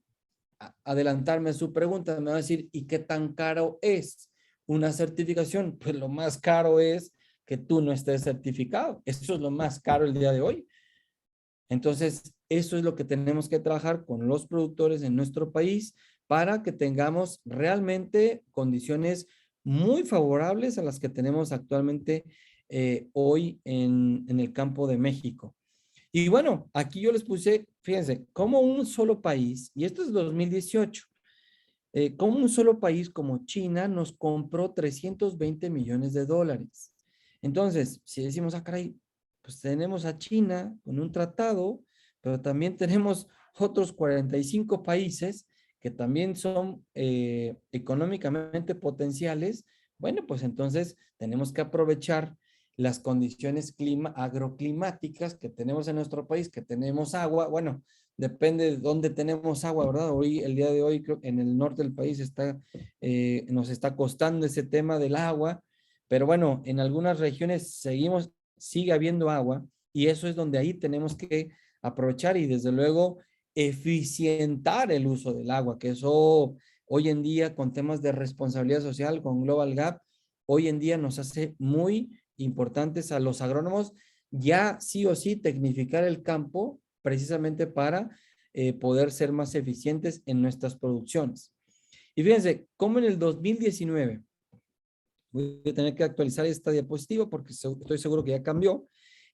adelantarme a su pregunta, me van a decir, ¿y qué tan caro es una certificación? Pues lo más caro es que tú no estés certificado, eso es lo más caro el día de hoy. Entonces, eso es lo que tenemos que trabajar con los productores en nuestro país para que tengamos realmente condiciones muy favorables a las que tenemos actualmente hoy en el campo de México. Y bueno, aquí yo les puse, fíjense, como un solo país, y esto es 2018, como un solo país como China nos compró 320 millones de dólares. Entonces, si decimos, caray, pues tenemos a China con un tratado, pero también tenemos otros 45 países que también son económicamente potenciales. Bueno, pues entonces tenemos que aprovechar las condiciones agroclimáticas que tenemos en nuestro país, que tenemos agua. Bueno, depende de dónde tenemos agua, ¿verdad? Hoy, el día de hoy, creo que en el norte del país nos está costando ese tema del agua, pero bueno, en algunas regiones sigue habiendo agua, y eso es donde ahí tenemos que aprovechar y desde luego eficientar el uso del agua, que eso hoy en día con temas de responsabilidad social, con Global Gap, hoy en día nos hace muy importantes a los agrónomos ya sí o sí tecnificar el campo precisamente para poder ser más eficientes en nuestras producciones. Y fíjense, como en el 2019, voy a tener que actualizar esta diapositiva porque estoy seguro que ya cambió.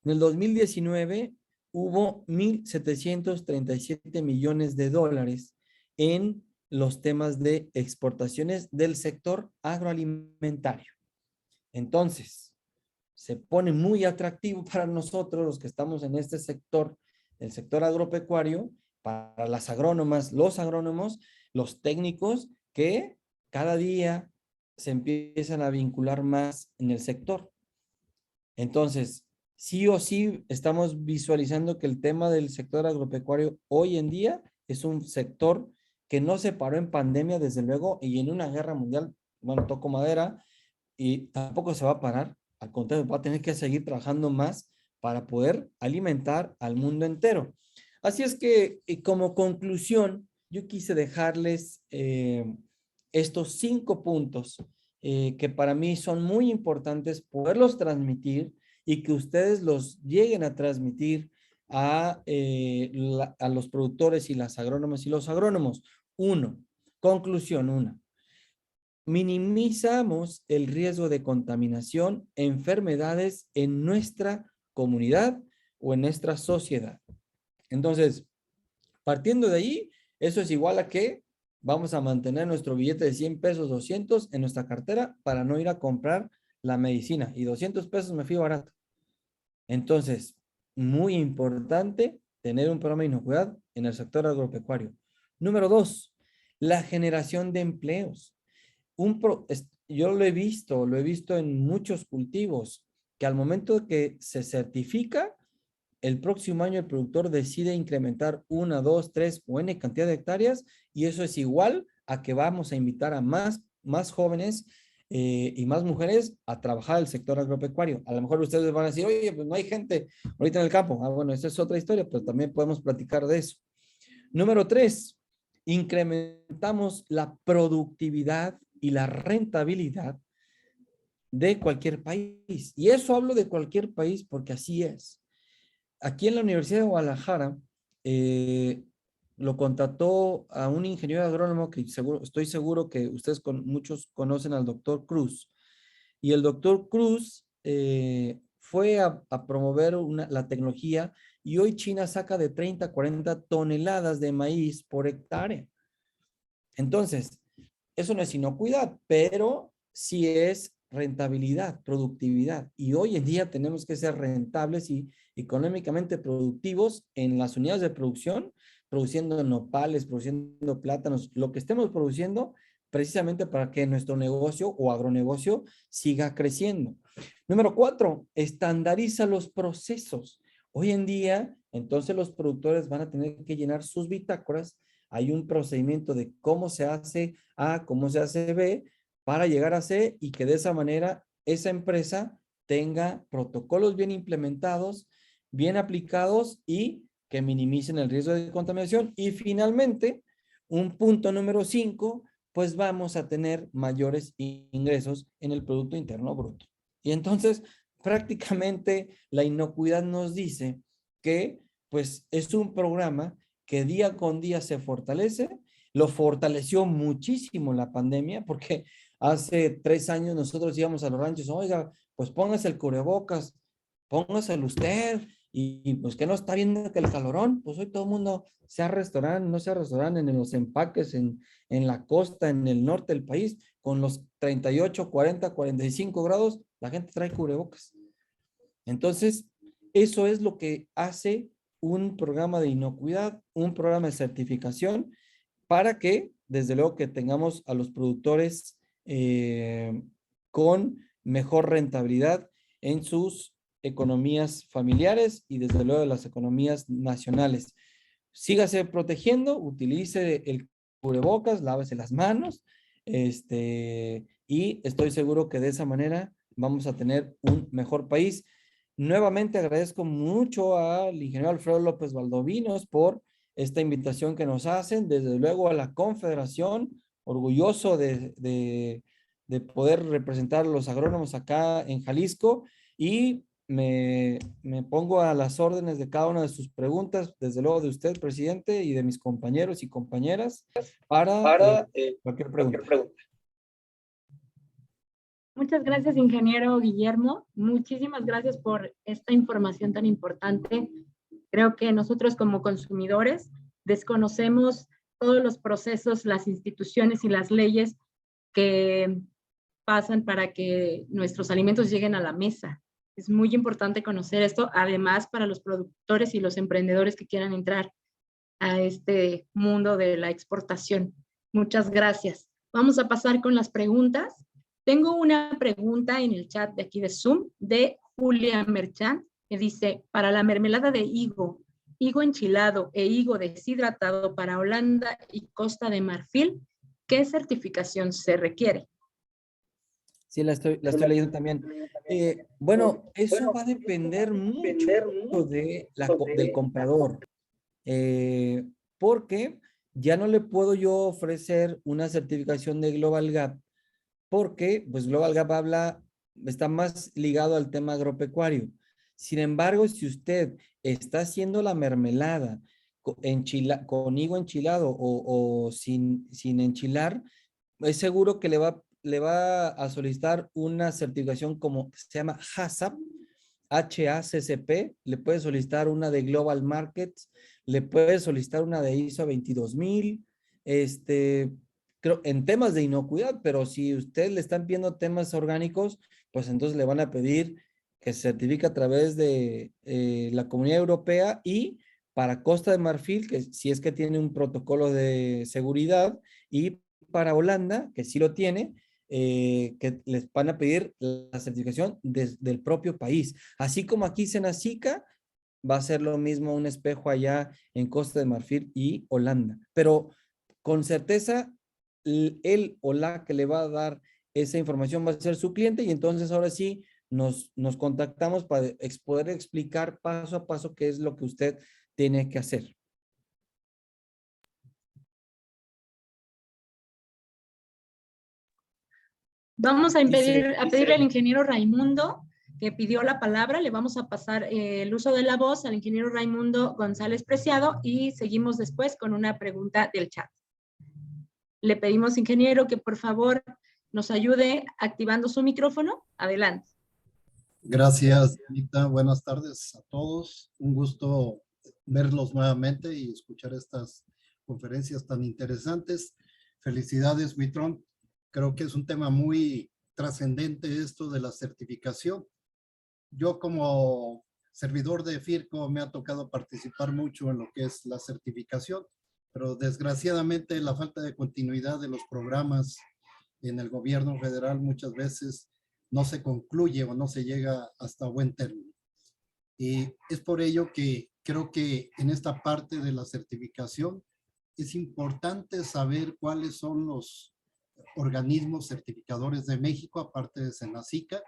En el 2019 hubo 1.737 millones de dólares en los temas de exportaciones del sector agroalimentario. Entonces, se pone muy atractivo para nosotros, los que estamos en este sector, el sector agropecuario, para las agrónomas, los agrónomos, los técnicos, que cada día se empiezan a vincular más en el sector. Entonces, sí o sí estamos visualizando que el tema del sector agropecuario hoy en día es un sector que no se paró en pandemia, desde luego, y en una guerra mundial, bueno, toco madera, y tampoco se va a parar. Al contrario, va a tener que seguir trabajando más para poder alimentar al mundo entero. Así es que, como conclusión, yo quise dejarles estos 5 puntos que para mí son muy importantes poderlos transmitir y que ustedes los lleguen a transmitir a los productores y las agrónomas y los agrónomos. Conclusión 1. Minimizamos el riesgo de contaminación, enfermedades en nuestra comunidad o en nuestra sociedad. Entonces, partiendo de ahí, eso es igual a que vamos a mantener nuestro billete de 100 pesos, 200 en nuestra cartera para no ir a comprar la medicina. Y 200 pesos me fui barato. Entonces, muy importante tener un programa de inocuidad en el sector agropecuario. Número 2, la generación de empleos. Yo lo he visto en muchos cultivos, que al momento de que se certifica, el próximo año el productor decide incrementar 1, 2, 3 o N cantidad de hectáreas, y eso es igual a que vamos a invitar a más jóvenes y más mujeres a trabajar el sector agropecuario. A lo mejor ustedes van a decir, oye, pues no hay gente ahorita en el campo. Bueno, esa es otra historia, pero también podemos platicar de eso. Número 3, incrementamos la productividad y la rentabilidad de cualquier país. Y eso hablo de cualquier país porque así es. Aquí en la Universidad de Guadalajara lo contrató a un ingeniero agrónomo que estoy seguro que ustedes muchos conocen al doctor Cruz. Y el doctor Cruz fue a promover la tecnología y hoy China saca de 30 a 40 toneladas de maíz por hectárea. Entonces, eso no es inocuidad, pero sí es rentabilidad, productividad. Y hoy en día tenemos que ser rentables y económicamente productivos en las unidades de producción, produciendo nopales, produciendo plátanos, lo que estemos produciendo, precisamente para que nuestro negocio o agronegocio siga creciendo. Número 4, estandariza los procesos. Hoy en día, entonces los productores van a tener que llenar sus bitácoras. Hay un procedimiento de cómo se hace A, cómo se hace B, para llegar a C y que de esa manera esa empresa tenga protocolos bien implementados, bien aplicados y que minimicen el riesgo de contaminación. Y finalmente, un punto número 5, pues vamos a tener mayores ingresos en el Producto Interno Bruto. Y entonces, prácticamente la inocuidad nos dice que pues es un programa que día con día se fortalece. Lo fortaleció muchísimo la pandemia, porque hace 3 años nosotros íbamos a los ranchos, oiga, pues póngase el cubrebocas, póngaselo usted, y pues que no está viendo que el calorón, pues hoy todo el mundo, sea restaurante, no sea restaurante, en los empaques, en la costa, en el norte del país, con los 38, 40, 45 grados, la gente trae cubrebocas. Entonces, eso es lo que hace un programa de inocuidad, un programa de certificación, para que, desde luego, que tengamos a los productores con mejor rentabilidad en sus economías familiares y, desde luego, las economías nacionales. Sígase protegiendo, utilice el cubrebocas, lávese las manos, y estoy seguro que de esa manera vamos a tener un mejor país. Nuevamente agradezco mucho al ingeniero Alfredo López Valdovinos por esta invitación que nos hacen, desde luego a la Confederación, orgulloso de poder representar a los agrónomos acá en Jalisco, y me pongo a las órdenes de cada una de sus preguntas, desde luego de usted, presidente, y de mis compañeros y compañeras, para cualquier pregunta. Muchas gracias, ingeniero Guillermo. Muchísimas gracias por esta información tan importante. Creo que nosotros como consumidores desconocemos todos los procesos, las instituciones y las leyes que pasan para que nuestros alimentos lleguen a la mesa. Es muy importante conocer esto, además para los productores y los emprendedores que quieran entrar a este mundo de la exportación. Muchas gracias. Vamos a pasar con las preguntas. Tengo una pregunta en el chat de aquí de Zoom de Julia Merchant, que dice, para la mermelada de higo, higo enchilado e higo deshidratado para Holanda y Costa de Marfil, ¿qué certificación se requiere? Sí, la estoy leyendo también. Bueno, eso va a depender mucho del comprador, porque ya no le puedo yo ofrecer una certificación de Global Gap, porque pues Global Gap está más ligado al tema agropecuario. Sin embargo, si usted está haciendo la mermelada con higo enchilado o sin enchilar, es seguro que le va a solicitar una certificación como se llama HACCP, HACCP, le puede solicitar una de Global Markets, le puede solicitar una de ISO 22000, creo, en temas de inocuidad, pero si usted le están pidiendo temas orgánicos, pues entonces le van a pedir que se certifique a través de la Comunidad Europea, y para Costa de Marfil, que si es que tiene un protocolo de seguridad, y para Holanda, que sí lo tiene, que les van a pedir la certificación del propio país. Así como aquí Senacica, va a ser lo mismo un espejo allá en Costa de Marfil y Holanda. Pero con certeza, él o la que le va a dar esa información va a ser su cliente, y entonces ahora sí nos contactamos para poder explicar paso a paso qué es lo que usted tiene que hacer. Vamos a pedirle al ingeniero Raimundo que pidió la palabra. Le vamos a pasar el uso de la voz al ingeniero Raimundo González Preciado y seguimos después con una pregunta del chat. Le pedimos, ingeniero, que por favor nos ayude activando su micrófono. Adelante. Gracias, Anita. Buenas tardes a todos. Un gusto verlos nuevamente y escuchar estas conferencias tan interesantes. Felicidades, Huitrón. Creo que es un tema muy trascendente esto de la certificación. Yo como servidor de FIRCO me ha tocado participar mucho en lo que es la certificación, pero desgraciadamente la falta de continuidad de los programas en el gobierno federal muchas veces no se concluye o no se llega hasta buen término. Y es por ello que creo que en esta parte de la certificación es importante saber cuáles son los organismos certificadores de México, aparte de Senacica,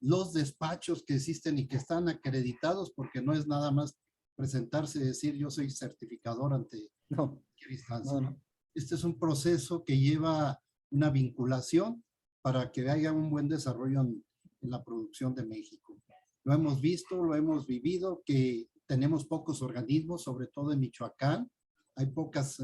los despachos que existen y que están acreditados, porque no es nada más presentarse y decir yo soy certificador ante cualquier instancia. No. Este es un proceso que lleva una vinculación para que haya un buen desarrollo en la producción de México. Lo hemos visto, lo hemos vivido, que tenemos pocos organismos, sobre todo en Michoacán. Hay pocas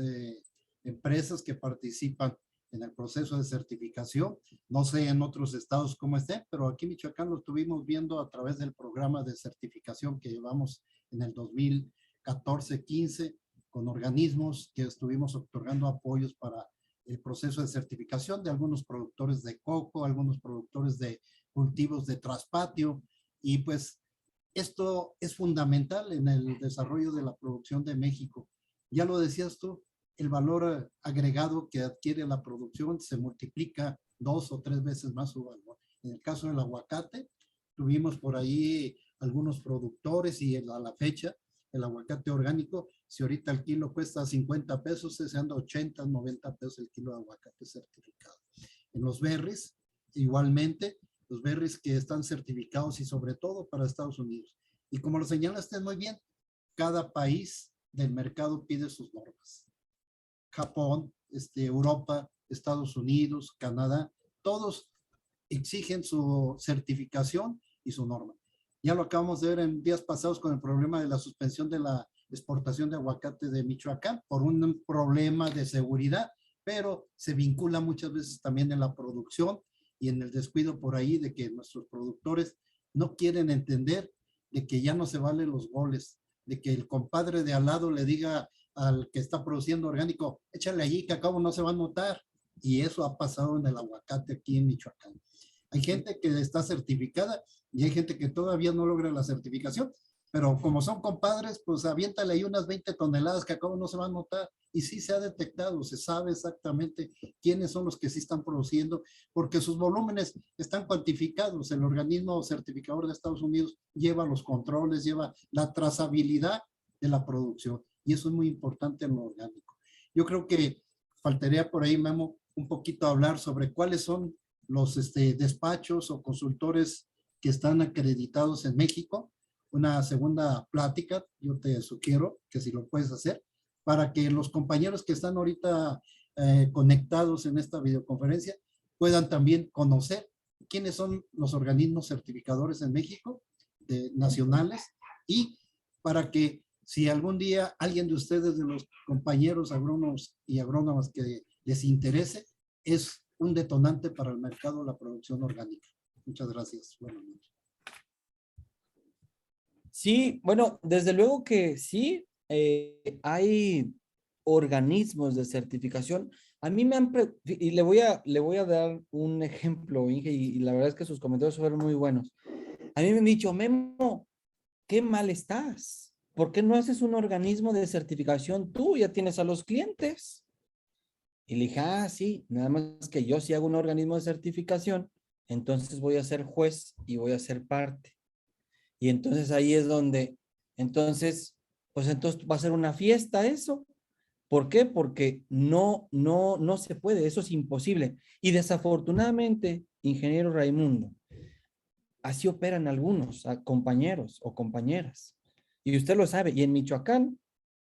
empresas que participan en el proceso de certificación. No sé en otros estados cómo esté, pero aquí en Michoacán lo estuvimos viendo a través del programa de certificación que llevamos en el 2014-15 con organismos que estuvimos otorgando apoyos para el proceso de certificación de algunos productores de coco, algunos productores de cultivos de traspatio, y pues esto es fundamental en el desarrollo de la producción de México. Ya lo decías tú, el valor agregado que adquiere la producción se multiplica 2 o 3 veces más su valor. En el caso del aguacate, tuvimos por ahí algunos productores y a la fecha, el aguacate orgánico, si ahorita el kilo cuesta 50 pesos, se anda 80, 90 pesos el kilo de aguacate certificado. En los berries, igualmente, los berries que están certificados y sobre todo para Estados Unidos. Y como lo señalaste muy bien, cada país del mercado pide sus normas. Japón, Europa, Estados Unidos, Canadá, todos exigen su certificación y su norma. Ya lo acabamos de ver en días pasados con el problema de la suspensión de la exportación de aguacate de Michoacán por un problema de seguridad, pero se vincula muchas veces también en la producción y en el descuido por ahí de que nuestros productores no quieren entender de que ya no se valen los goles, de que el compadre de al lado le diga al que está produciendo orgánico, échale allí que acabo no se va a notar. Y eso ha pasado en el aguacate aquí en Michoacán. Hay gente que está certificada y hay gente que todavía no logra la certificación, pero como son compadres, pues aviéntale ahí unas 20 toneladas que acabo no se va a notar. Y sí se ha detectado, se sabe exactamente quiénes son los que sí están produciendo, porque sus volúmenes están cuantificados. El organismo certificador de Estados Unidos lleva los controles, lleva la trazabilidad de la producción. Y eso es muy importante en lo orgánico. Yo creo que faltaría por ahí, Memo, un poquito hablar sobre cuáles son los despachos o consultores que están acreditados en México. Una segunda plática, yo te sugiero que si lo puedes hacer, para que los compañeros que están ahorita conectados en esta videoconferencia puedan también conocer quiénes son los organismos certificadores en México, nacionales, y para que si algún día alguien de ustedes, de los compañeros agrónomos y agrónomas que les interese, es un detonante para el mercado de la producción orgánica. Muchas gracias. Buenas noches. Sí, bueno, desde luego que sí, hay organismos de certificación. A mí me han, y le voy a dar un ejemplo, Inge, y la verdad es que sus comentarios fueron muy buenos. A mí me han dicho, Memo, qué mal estás. ¿Por qué no haces un organismo de certificación tú? Ya tienes a los clientes. Y le dije, sí, nada más que yo si hago un organismo de certificación, entonces voy a ser juez y voy a ser parte. Y entonces ahí es donde, entonces va a ser una fiesta eso. ¿Por qué? Porque no se puede, eso es imposible. Y desafortunadamente, ingeniero Raimundo, así operan algunos compañeros o compañeras. Y usted lo sabe, y en Michoacán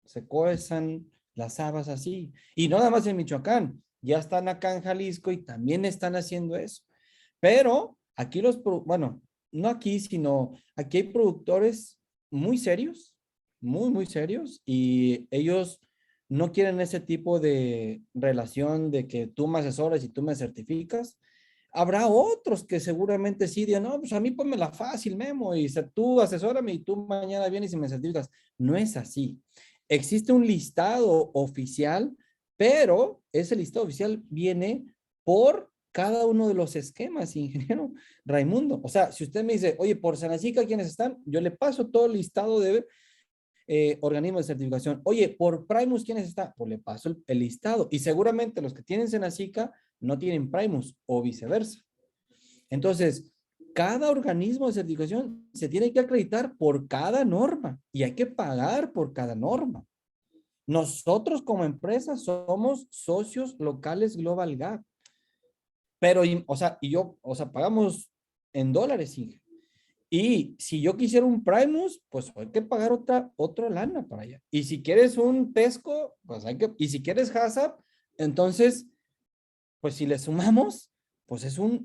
se cuezan las habas así. Y no nada más en Michoacán, ya están acá en Jalisco y también están haciendo eso. Pero aquí bueno, no aquí, sino aquí hay productores muy serios, muy serios, y ellos no quieren ese tipo de relación de que tú me asesoras y tú me certificas. Habrá otros que seguramente sí digan, no, pues a mí ponmela fácil, Memo, y tú asesórame y tú mañana vienes y me certificas. No es así. Existe un listado oficial, pero ese listado oficial viene por cada uno de los esquemas, ingeniero Raimundo. O sea, si usted me dice, oye, por Senacica, ¿quiénes están? Yo le paso todo el listado de organismos de certificación. Oye, por Primus, ¿quiénes están? Pues le paso el listado. Y seguramente los que tienen Senacica no tienen Primus o viceversa. Entonces, cada organismo de certificación se tiene que acreditar por cada norma y hay que pagar por cada norma. Nosotros como empresa somos socios locales Global Gap. Pero, pagamos en dólares, Inge. Y si yo quisiera un Primus, pues hay que pagar otra lana para allá. Y si quieres un Tesco, pues y si quieres HACCP, entonces, pues si le sumamos, pues es una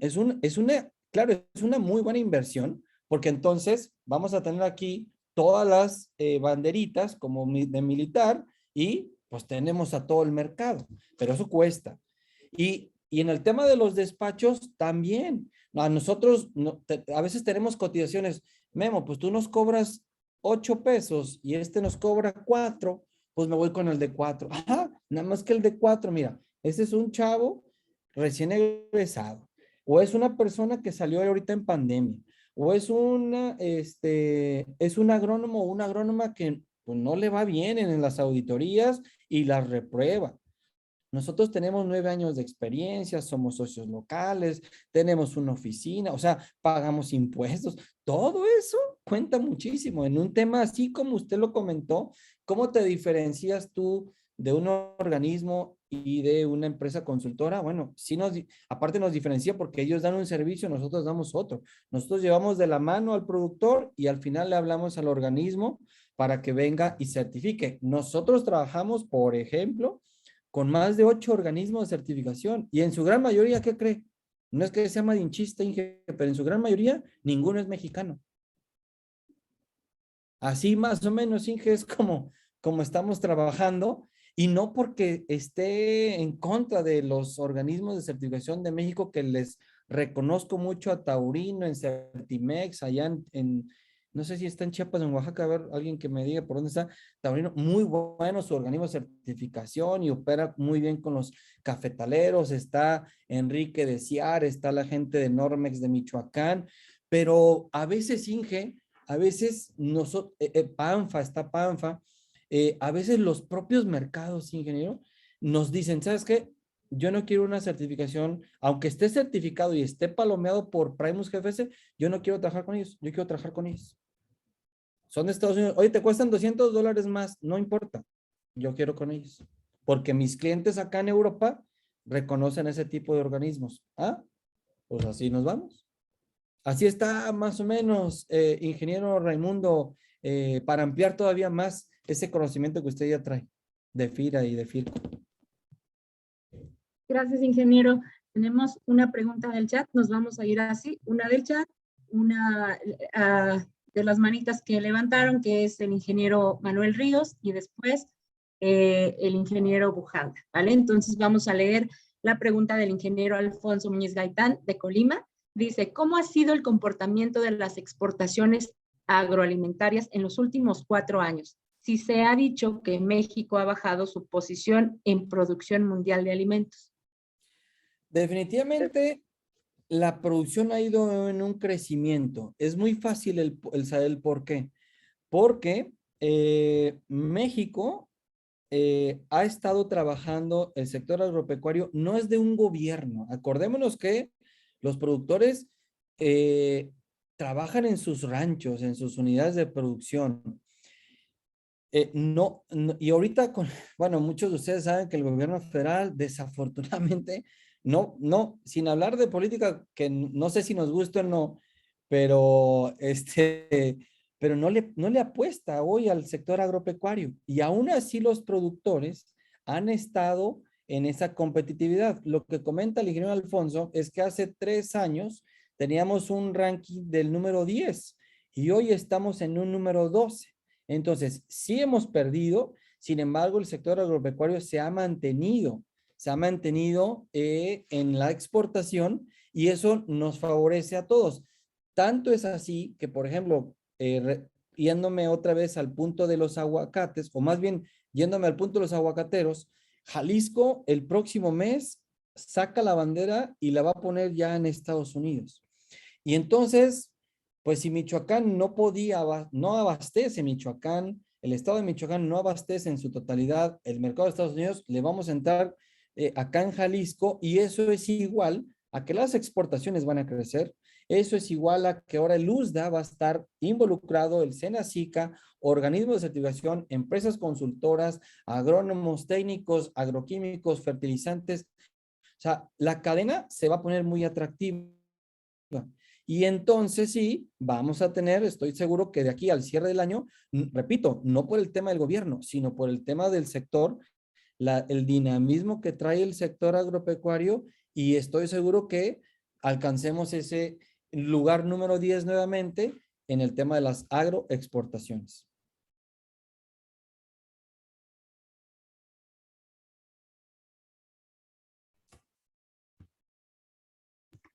muy buena inversión, porque entonces vamos a tener aquí todas las banderitas como de militar y pues tenemos a todo el mercado, pero eso cuesta. Y en el tema de los despachos también. A nosotros a veces tenemos cotizaciones. Memo, pues tú nos cobras 8 pesos y este nos cobra 4, pues me voy con el de 4. Ajá, nada más que el de 4, mira, este es un chavo recién egresado, o es una persona que salió ahorita en pandemia, o es es un agrónomo o una agrónoma que pues, no le va bien en las auditorías y las reprueba. Nosotros tenemos 9 años de experiencia, somos socios locales, tenemos una oficina, o sea, pagamos impuestos. Todo eso cuenta muchísimo. En un tema así como usted lo comentó, ¿cómo te diferencias tú de un organismo y de una empresa consultora? Bueno, sí aparte nos diferencia porque ellos dan un servicio, nosotros damos otro. Nosotros llevamos de la mano al productor y al final le hablamos al organismo para que venga y certifique. Nosotros trabajamos, por ejemplo, con más de 8 organismos de certificación y en su gran mayoría, ¿qué cree? No es que sea malinchista, pero en su gran mayoría ninguno es mexicano. Así más o menos, Inge, es como estamos trabajando, y no porque esté en contra de los organismos de certificación de México, que les reconozco mucho a Taurino, en Certimex, allá no sé si está en Chiapas o en Oaxaca, a ver, alguien que me diga por dónde está. Taurino, muy bueno su organismo de certificación y opera muy bien con los cafetaleros. Está Enrique de Ciar, está la gente de Normex de Michoacán, pero a veces, Inge, a veces nosotros, Panfa, a veces los propios mercados, ingeniero, nos dicen, ¿sabes qué? Yo no quiero una certificación, aunque esté certificado y esté palomeado por Primus GFS, yo no quiero trabajar con ellos, yo quiero trabajar con ellos. Son de Estados Unidos, oye, te cuestan $200 más, no importa, yo quiero con ellos, porque mis clientes acá en Europa reconocen ese tipo de organismos. Ah, pues así nos vamos. Así está más o menos, ingeniero Raimundo, para ampliar todavía más ese conocimiento que usted ya trae de FIRA y de FIRCO. Gracias, ingeniero. Tenemos una pregunta del chat, nos vamos a ir así, una del chat, una de las manitas que levantaron, que es el ingeniero Manuel Ríos, y después el ingeniero Bujanda, ¿vale? Entonces vamos a leer la pregunta del ingeniero Alfonso Muñiz Gaitán de Colima. Dice, ¿cómo ha sido el comportamiento de las exportaciones agroalimentarias en los últimos 4 años? Si se ha dicho que México ha bajado su posición en producción mundial de alimentos. Definitivamente, la producción ha ido en un crecimiento. Es muy fácil el saber el por qué. Porque México ha estado trabajando, el sector agropecuario no es de un gobierno. Acordémonos que los productores trabajan en sus ranchos, en sus unidades de producción. Y ahorita, bueno, muchos de ustedes saben que el gobierno federal, desafortunadamente, sin hablar de política, que no sé si nos gusta o no, pero, pero no le apuesta hoy al sector agropecuario. Y aún así los productores han estado en esa competitividad. Lo que comenta el ingeniero Alfonso es que hace 3 años teníamos un ranking del número 10 y hoy estamos en un número 12. Entonces, sí hemos perdido, sin embargo, el sector agropecuario se ha mantenido en la exportación y eso nos favorece a todos. Tanto es así que, por ejemplo, yéndome otra vez al punto de los aguacates, o más bien yéndome al punto de los aguacateros, Jalisco el próximo mes saca la bandera y la va a poner ya en Estados Unidos. Y entonces, pues si Michoacán no abastece Michoacán, el estado de Michoacán no abastece en su totalidad el mercado de Estados Unidos, le vamos a entrar acá en Jalisco y eso es igual a que las exportaciones van a crecer. Eso es igual a que ahora el USDA va a estar involucrado, el SENACICA, organismos de certificación, empresas consultoras, agrónomos, técnicos, agroquímicos, fertilizantes. O sea, la cadena se va a poner muy atractiva. Y entonces sí, vamos a tener, estoy seguro que de aquí al cierre del año, repito, no por el tema del gobierno, sino por el tema del sector, el dinamismo que trae el sector agropecuario y estoy seguro que alcancemos ese lugar número 10 nuevamente en el tema de las agroexportaciones.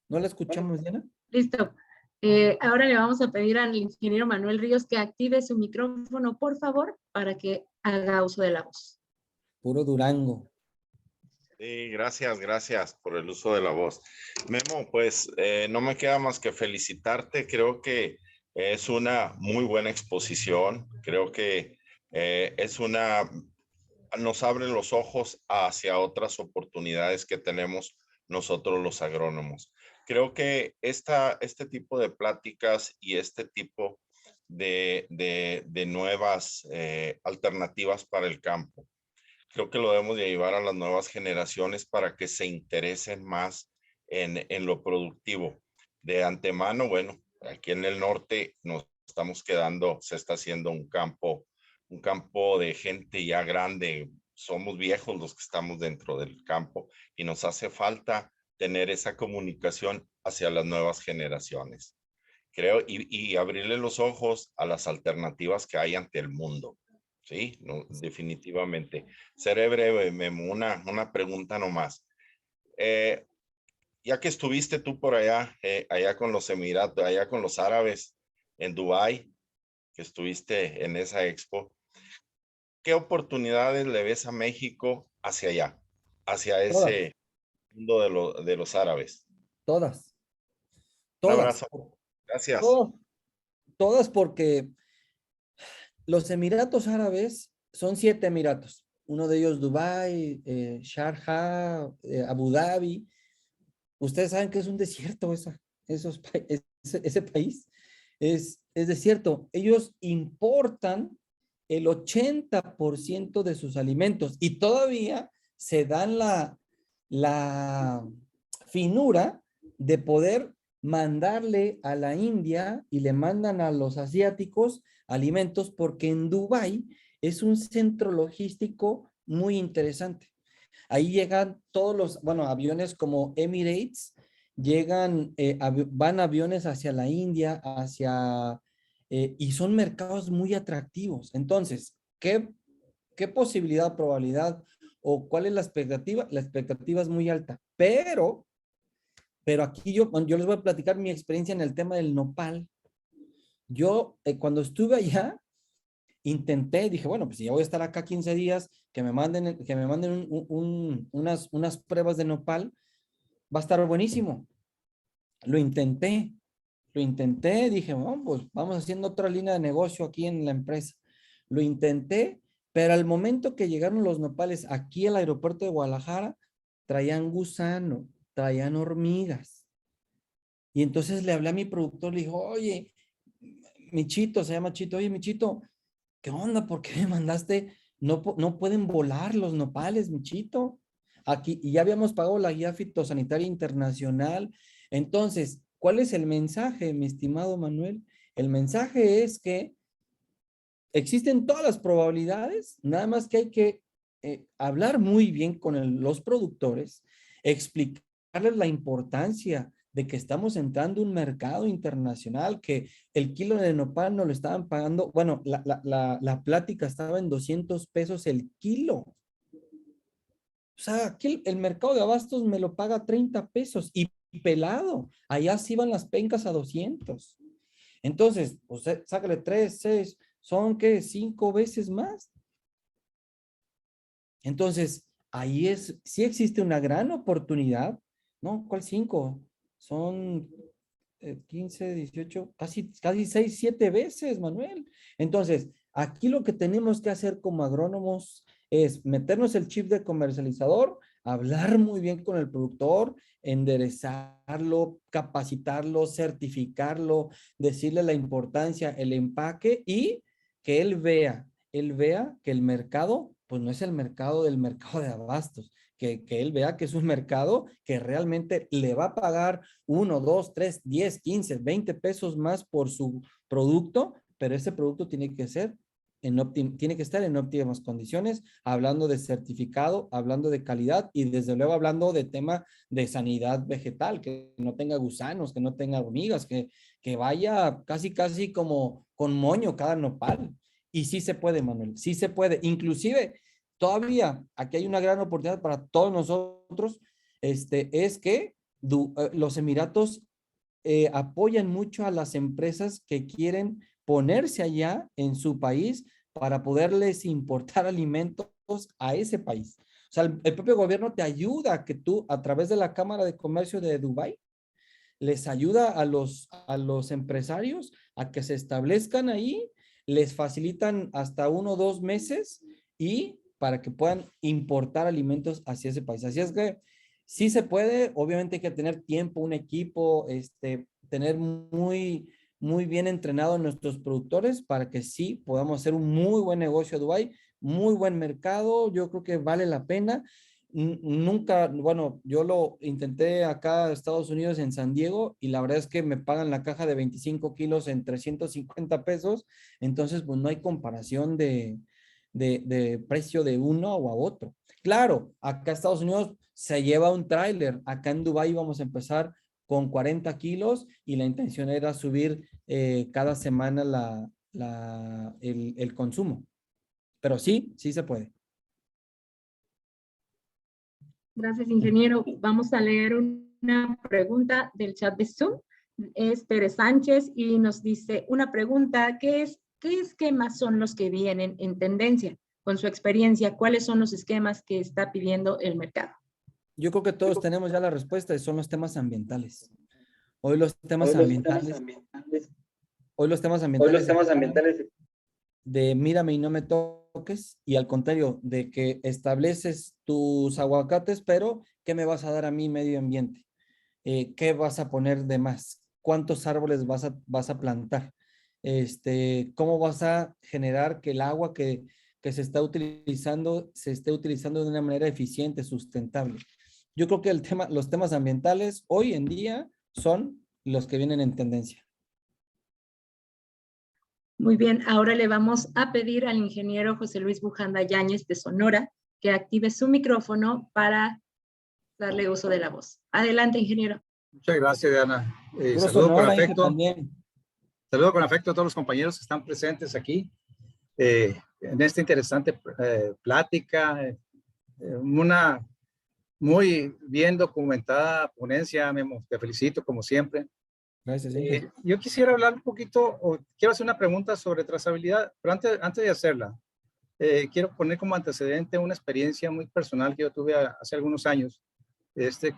¿No la escuchamos, Diana? Listo. Ahora le vamos a pedir al ingeniero Manuel Ríos que active su micrófono, por favor, para que haga uso de la voz. Puro Durango. Sí, gracias por el uso de la voz. Memo, pues no me queda más que felicitarte. Creo que es una muy buena exposición. Creo que nos abre los ojos hacia otras oportunidades que tenemos nosotros los agrónomos. Creo que este tipo de pláticas y este tipo de nuevas alternativas para el campo, creo que lo debemos de llevar a las nuevas generaciones para que se interesen más en lo productivo. De antemano, bueno, aquí en el norte nos estamos quedando, se está haciendo un campo de gente ya grande. Somos viejos los que estamos dentro del campo y nos hace falta tener esa comunicación hacia las nuevas generaciones. Creo, y abrirle los ojos a las alternativas que hay ante el mundo. Sí, no, definitivamente. Seré breve, Memo, una pregunta nomás. Ya que estuviste tú por allá, allá con los Emiratos, allá con los árabes, en Dubái, que estuviste en esa expo, ¿qué oportunidades le ves a México hacia allá, hacia ese mundo de los árabes? Todas. Un Todas. abrazo. Gracias. Todas porque los Emiratos Árabes son 7 emiratos. Uno de ellos Dubái, Sharjah, Abu Dhabi. Ustedes saben que es un desierto ese país. Es desierto. Ellos importan el 80% de sus alimentos y todavía se dan la finura de poder mandarle a la India y le mandan a los asiáticos alimentos porque en Dubái es un centro logístico muy interesante. Ahí llegan todos los, aviones como Emirates, van aviones hacia la India, y son mercados muy atractivos. Entonces, ¿qué posibilidad, probabilidad o cuál es la expectativa? La expectativa es muy alta, pero aquí yo les voy a platicar mi experiencia en el tema del nopal. Yo, cuando estuve allá, dije, bueno, pues si ya voy a estar acá 15 días, que me manden unas pruebas de nopal, va a estar buenísimo. Lo intenté, dije, bueno, pues vamos haciendo otra línea de negocio aquí en la empresa. Lo intenté, pero al momento que llegaron los nopales aquí al aeropuerto de Guadalajara, traían gusano, traían hormigas. Y entonces le hablé a mi productor, le dijo, oye, Michito, se llama Chito, oye, Michito, ¿qué onda? ¿Por qué me mandaste? No pueden volar los nopales, Michito. Aquí, y ya habíamos pagado la guía fitosanitaria internacional. Entonces, ¿cuál es el mensaje, mi estimado Manuel? El mensaje es que existen todas las probabilidades, nada más que hay que hablar muy bien con los productores, explicarles la importancia de que estamos entrando a un mercado internacional, que el kilo de nopal no lo estaban pagando, bueno, la plática estaba en 200 pesos el kilo. O sea, aquí el mercado de abastos me lo paga 30 pesos y pelado. Allá sí van las pencas a 200. Entonces, pues, sácale 3, 6, son ¿qué? 5 veces más. Entonces, ahí sí existe una gran oportunidad, ¿no? ¿Cuál 5? Son 15, 18, casi 6, 7 veces, Manuel. Entonces, aquí lo que tenemos que hacer como agrónomos es meternos el chip de comercializador, hablar muy bien con el productor, enderezarlo, capacitarlo, certificarlo, decirle la importancia, el empaque y que él vea que el mercado, pues no es el mercado del mercado de abastos, que él vea que es un mercado que realmente le va a pagar 1, 2, 3, 10, 15, 20 pesos más por su producto, pero ese producto tiene que ser tiene que estar en óptimas condiciones, hablando de certificado, hablando de calidad y desde luego hablando de tema de sanidad vegetal, que no tenga gusanos, que no tenga hormigas, que vaya casi como con moño cada nopal. Y sí se puede, Manuel, sí se puede. Inclusive, todavía aquí hay una gran oportunidad para todos nosotros, es que los Emiratos apoyan mucho a las empresas que quieren ponerse allá en su país para poderles importar alimentos a ese país. O sea, el propio gobierno te ayuda a que tú, a través de la Cámara de Comercio de Dubái, les ayuda a los empresarios a que se establezcan ahí, les facilitan hasta 1 o 2 meses y para que puedan importar alimentos hacia ese país. Así es que sí se puede, obviamente hay que tener tiempo, un equipo, tener muy bien entrenado a nuestros productores para que sí podamos hacer un muy buen negocio a Dubái, muy buen mercado, yo creo que vale la pena. Nunca, bueno, yo lo intenté acá en Estados Unidos, en San Diego, y la verdad es que me pagan la caja de 25 kilos en 350 pesos, entonces pues no hay comparación de precio de uno o a otro. Claro, acá en Estados Unidos se lleva un tráiler, acá en Dubái vamos a empezar con 40 kilos y la intención era subir cada semana el consumo. Pero sí se puede. Gracias, ingeniero. Vamos a leer una pregunta del chat de Zoom. Es Pérez Sánchez y nos dice una pregunta, ¿qué esquemas son los que vienen en tendencia? Con su experiencia, ¿cuáles son los esquemas que está pidiendo el mercado? Yo creo que todos tenemos ya la respuesta y son los temas ambientales. Hoy los temas ambientales de mírame y no me toques, y al contrario, de que estableces tus aguacates, pero ¿qué me vas a dar a mí medio ambiente? ¿Qué vas a poner de más? ¿Cuántos árboles vas a plantar? ¿Cómo vas a generar que el agua que se esté utilizando de una manera eficiente, sustentable? Yo creo que los temas ambientales hoy en día son los que vienen en tendencia. Muy bien, ahora le vamos a pedir al ingeniero José Luis Bujanda Yáñez de Sonora que active su micrófono para darle uso de la voz. Adelante, ingeniero. Muchas gracias, Diana. Saludo con afecto. También. Saludo con afecto a todos los compañeros que están presentes aquí en esta interesante plática, una muy bien documentada ponencia, Memo. Te felicito como siempre. Gracias. Yo quisiera hablar un poquito, o quiero hacer una pregunta sobre trazabilidad, pero antes de hacerla, quiero poner como antecedente una experiencia muy personal que yo tuve hace algunos años.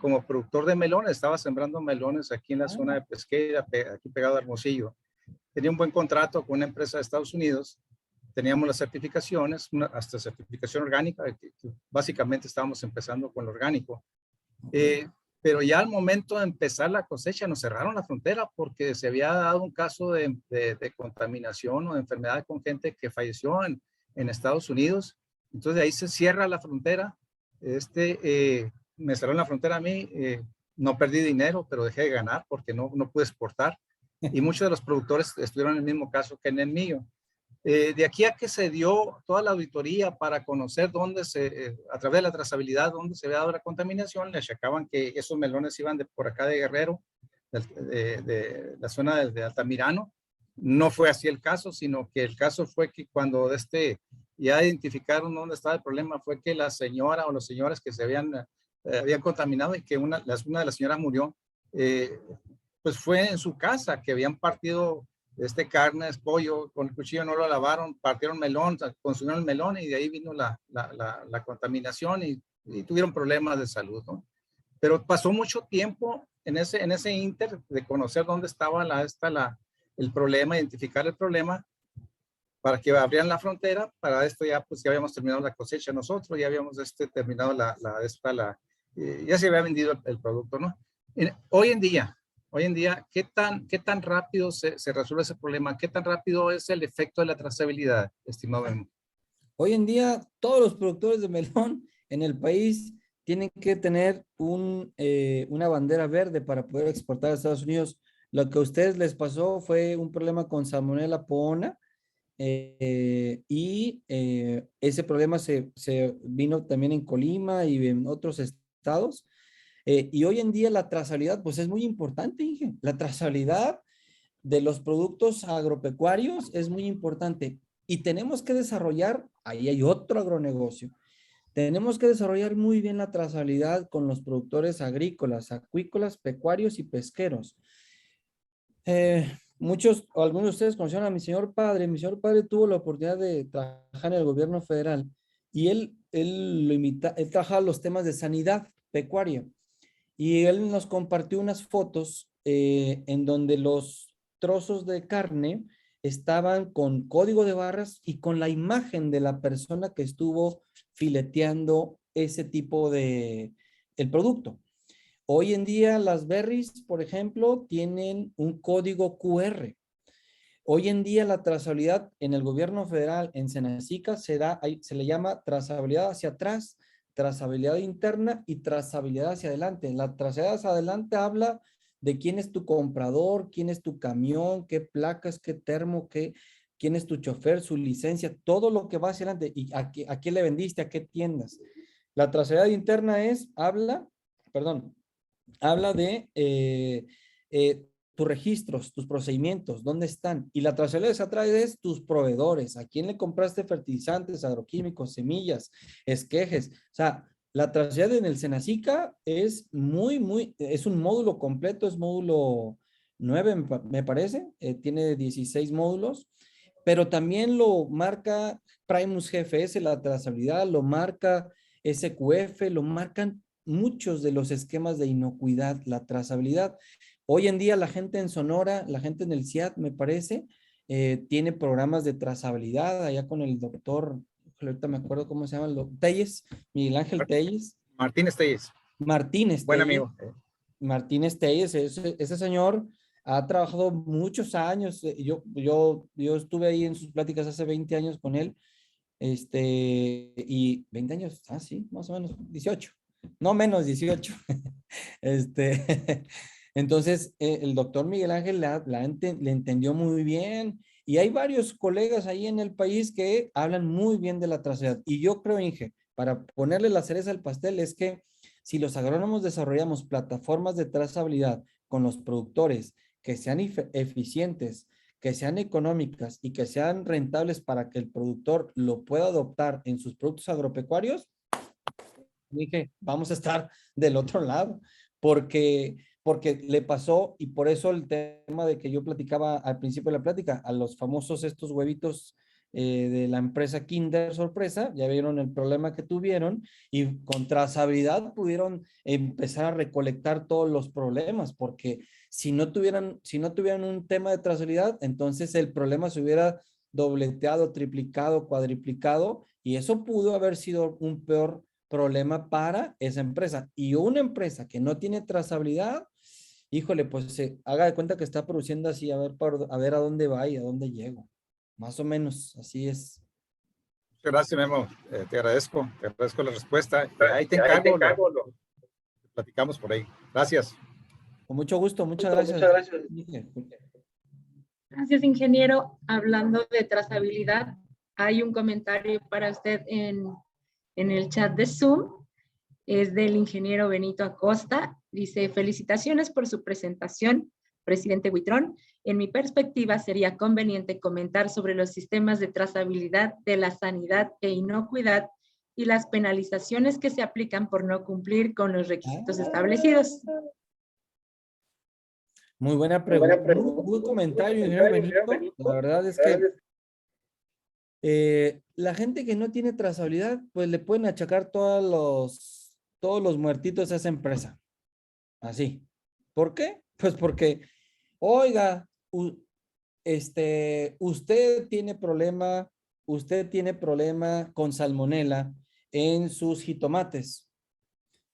Como productor de melones, estaba sembrando melones aquí en la zona de Pesqueira, aquí pegado a Hermosillo. Tenía un buen contrato con una empresa de Estados Unidos, teníamos las certificaciones, hasta certificación orgánica, que básicamente estábamos empezando con lo orgánico. Pero ya al momento de empezar la cosecha nos cerraron la frontera porque se había dado un caso de contaminación o de enfermedad con gente que falleció en Estados Unidos. Entonces de ahí se cierra la frontera. Me cerraron la frontera a mí, no perdí dinero, pero dejé de ganar porque no pude exportar. Y muchos de los productores estuvieron en el mismo caso que en el mío. De aquí a que se dio toda la auditoría para conocer dónde a través de la trazabilidad, dónde se había dado la contaminación, le achacaban que esos melones iban por acá de Guerrero, de la zona de Altamirano. No fue así el caso, sino que el caso fue que cuando ya identificaron dónde estaba el problema, fue que la señora o los señores que se habían contaminado y que una de las señoras murió, pues fue en su casa que habían partido carne, pollo, con el cuchillo no lo lavaron, partieron melón, consumieron el melón y de ahí vino la contaminación y tuvieron problemas de salud, ¿no? Pero pasó mucho tiempo en ese inter de conocer dónde estaba el problema, identificar el problema para que abrieran la frontera. Para esto ya pues ya habíamos terminado la cosecha nosotros, ya habíamos terminado ya se había vendido el producto, ¿no? Hoy en día, ¿qué tan rápido se resuelve ese problema? ¿Qué tan rápido es el efecto de la trazabilidad, estimado Memo? Hoy en día, todos los productores de melón en el país tienen que tener una bandera verde para poder exportar a Estados Unidos. Lo que a ustedes les pasó fue un problema con Salmonella Poona, ese problema se vino también en Colima y en otros estados. Y hoy en día la trazabilidad, pues es muy importante, Inge. La trazabilidad de los productos agropecuarios es muy importante. Y tenemos que desarrollar, ahí hay otro agronegocio, tenemos que desarrollar muy bien la trazabilidad con los productores agrícolas, acuícolas, pecuarios y pesqueros. Muchos o algunos de ustedes conocieron a mi señor padre. Mi señor padre tuvo la oportunidad de trabajar en el gobierno federal y él trabajaba los temas de sanidad pecuaria. Y él nos compartió unas fotos en donde los trozos de carne estaban con código de barras y con la imagen de la persona que estuvo fileteando ese tipo el producto. Hoy en día las berries, por ejemplo, tienen un código QR. Hoy en día la trazabilidad en el gobierno federal, en Senacica, se le llama trazabilidad hacia atrás, trazabilidad interna y trazabilidad hacia adelante. La trazabilidad hacia adelante habla de quién es tu comprador, quién es tu camión, qué placas, qué termo, quién es tu chofer, su licencia, todo lo que va hacia adelante y a quién le vendiste, a qué tiendas. La trazabilidad interna habla de tus registros, tus procedimientos, dónde están. Y la trazabilidad hacia atrás es tus proveedores, a quién le compraste fertilizantes, agroquímicos, semillas, esquejes. O sea, la trazabilidad en el Senacica es es un módulo completo, es módulo 9, me parece, tiene 16 módulos, pero también lo marca Primus GFS, la trazabilidad, lo marca SQF, lo marcan muchos de los esquemas de inocuidad, la trazabilidad. Hoy en día la gente en Sonora, la gente en el CIAT, me parece, tiene programas de trazabilidad allá con el doctor, ahorita me acuerdo cómo se llama, Telles, Miguel Ángel Telles. Martínez Telles. Martínez Buen Telles. amigo. Martínez Telles, ese señor ha trabajado muchos años. Yo estuve ahí en sus pláticas hace 20 años con él. Y 20 años, sí, más o menos, 18. No menos 18. Entonces, el doctor Miguel Ángel le entendió muy bien y hay varios colegas ahí en el país que hablan muy bien de la trazabilidad. Y yo creo, Inge, para ponerle la cereza al pastel, es que si los agrónomos desarrollamos plataformas de trazabilidad con los productores que sean eficientes, que sean económicas y que sean rentables para que el productor lo pueda adoptar en sus productos agropecuarios, dije, vamos a estar del otro lado, porque le pasó, y por eso el tema de que yo platicaba al principio de la plática, a los famosos estos huevitos de la empresa Kinder Sorpresa, ya vieron el problema que tuvieron, y con trazabilidad pudieron empezar a recolectar todos los problemas, porque si no tuvieran un tema de trazabilidad, entonces el problema se hubiera dobleteado, triplicado, cuadriplicado, y eso pudo haber sido un peor problema para esa empresa. Y una empresa que no tiene trazabilidad, híjole, pues haga de cuenta que está produciendo así, a ver a dónde va y a dónde llego. Más o menos, así es. Muchas gracias, Memo. Te agradezco la respuesta. Ahí te encargo, lo platicamos por ahí. Gracias. Con mucho gusto, muchas gracias. Gracias, ingeniero. Hablando de trazabilidad, hay un comentario para usted en el chat de Zoom. Es del ingeniero Benito Acosta. Dice, felicitaciones por su presentación, presidente Huitrón. En mi perspectiva, sería conveniente comentar sobre los sistemas de trazabilidad de la sanidad e inocuidad y las penalizaciones que se aplican por no cumplir con los requisitos establecidos. Muy buena pregunta. Muy buen comentario, ingeniero Benito. La verdad es que la gente que no tiene trazabilidad, pues le pueden achacar todos los muertitos a esa empresa. Así. ¿Por qué? Pues porque, oiga, usted tiene problema con salmonela en sus jitomates.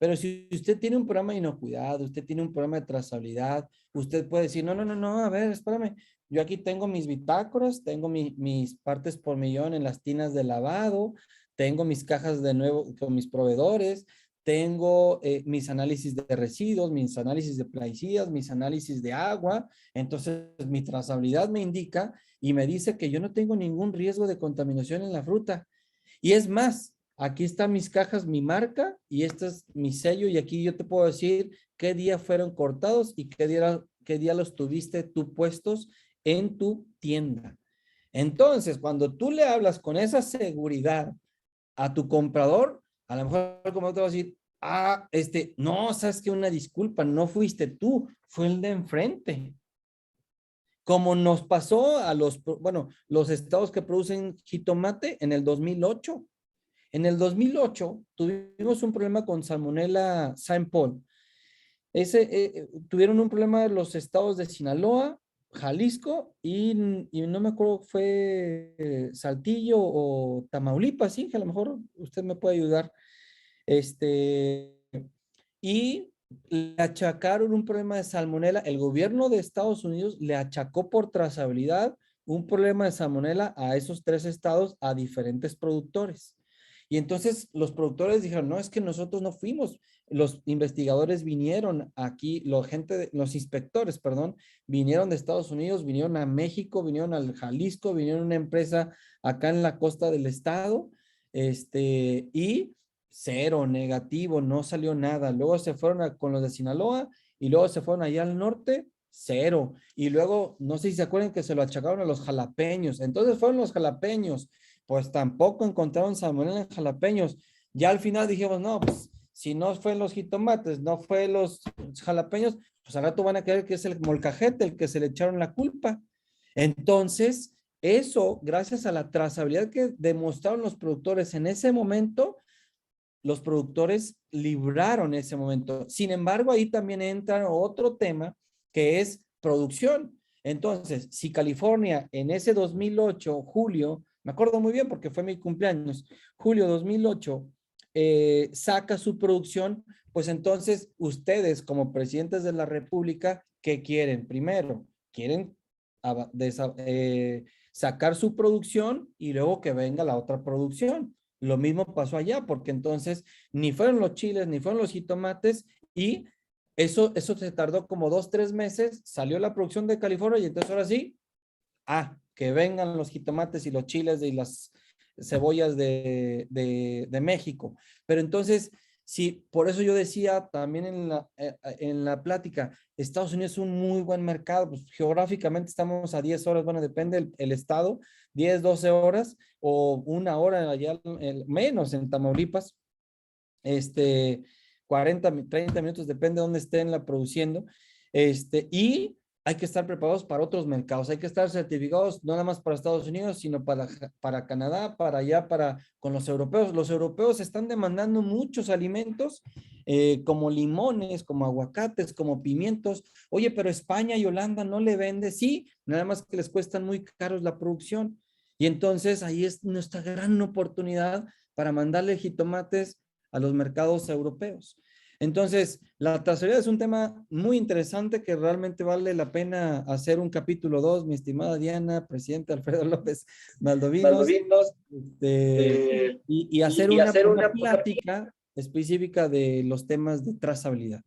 Pero si usted tiene un programa de inocuidad, usted tiene un programa de trazabilidad, usted puede decir, no, a ver, espérame. Yo aquí tengo mis bitácoras, tengo mis partes por millón en las tinas de lavado, tengo mis cajas de nuevo con mis proveedores, tengo mis análisis de residuos, mis análisis de plaguicidas, mis análisis de agua. Entonces, mi trazabilidad me indica y me dice que yo no tengo ningún riesgo de contaminación en la fruta. Y es más, aquí están mis cajas, mi marca, y este es mi sello, y aquí yo te puedo decir qué día fueron cortados y qué día los tuviste tú puestos en tu tienda. Entonces, cuando tú le hablas con esa seguridad a tu comprador, a lo mejor el comprador te va a decir, no, sabes que una disculpa, no fuiste tú, fue el de enfrente. Como nos pasó a los estados que producen jitomate en el 2008. En el 2008 tuvimos un problema con Salmonella Saint Paul. Tuvieron un problema los estados de Sinaloa, Jalisco y no me acuerdo, fue Saltillo o Tamaulipas, sí, que a lo mejor usted me puede ayudar. Y le achacaron un problema de salmonela. El gobierno de Estados Unidos le achacó por trazabilidad un problema de salmonela a esos 3 estados, a diferentes productores. Y entonces los productores dijeron, no, es que nosotros no fuimos. Los investigadores vinieron aquí, los inspectores, perdón, vinieron de Estados Unidos, vinieron a México, vinieron al Jalisco, vinieron a una empresa acá en la costa del estado, y cero, negativo, no salió nada. Luego se fueron con los de Sinaloa y luego se fueron allá al norte, cero. Y luego, no sé si se acuerdan que se lo achacaron a los jalapeños. Entonces fueron los jalapeños, pues tampoco encontraron salmonela en jalapeños. Ya al final dijimos, no, pues si no fue los jitomates, no fue los jalapeños, pues al rato van a creer que es el molcajete el que se le echaron la culpa. Entonces, eso, gracias a la trazabilidad que demostraron los productores en ese momento, los productores libraron ese momento. Sin embargo, ahí también entra otro tema que es producción. Entonces, si California en ese 2008, julio, me acuerdo muy bien porque fue mi cumpleaños, julio 2008, saca su producción, pues entonces ustedes como presidentes de la República, ¿qué quieren? Primero, quieren sacar su producción y luego que venga la otra producción. Lo mismo pasó allá, porque entonces ni fueron los chiles, ni fueron los jitomates, y eso se tardó como 2, 3 meses, salió la producción de California, y entonces ahora sí, que vengan los jitomates y los chiles y las cebollas de México. Pero entonces, sí, por eso yo decía también en la plática, Estados Unidos es un muy buen mercado, pues geográficamente estamos a 10 horas, bueno, depende el estado, 10, 12 horas o 1 hora allá, menos en Tamaulipas, 40, 30 minutos, depende de dónde estén produciendo, y hay que estar preparados para otros mercados, hay que estar certificados no nada más para Estados Unidos, sino para Canadá, para allá, con los europeos. Los europeos están demandando muchos alimentos, como limones, como aguacates, como pimientos. Oye, pero España y Holanda no le vende, sí, nada más que les cuestan muy caros la producción. Y entonces ahí es nuestra gran oportunidad para mandarle jitomates a los mercados europeos. Entonces, la trazabilidad es un tema muy interesante que realmente vale la pena hacer un capítulo 2, mi estimada Diana, presidente Alfredo López Valdovinos, y hacer una plática específica de los temas de trazabilidad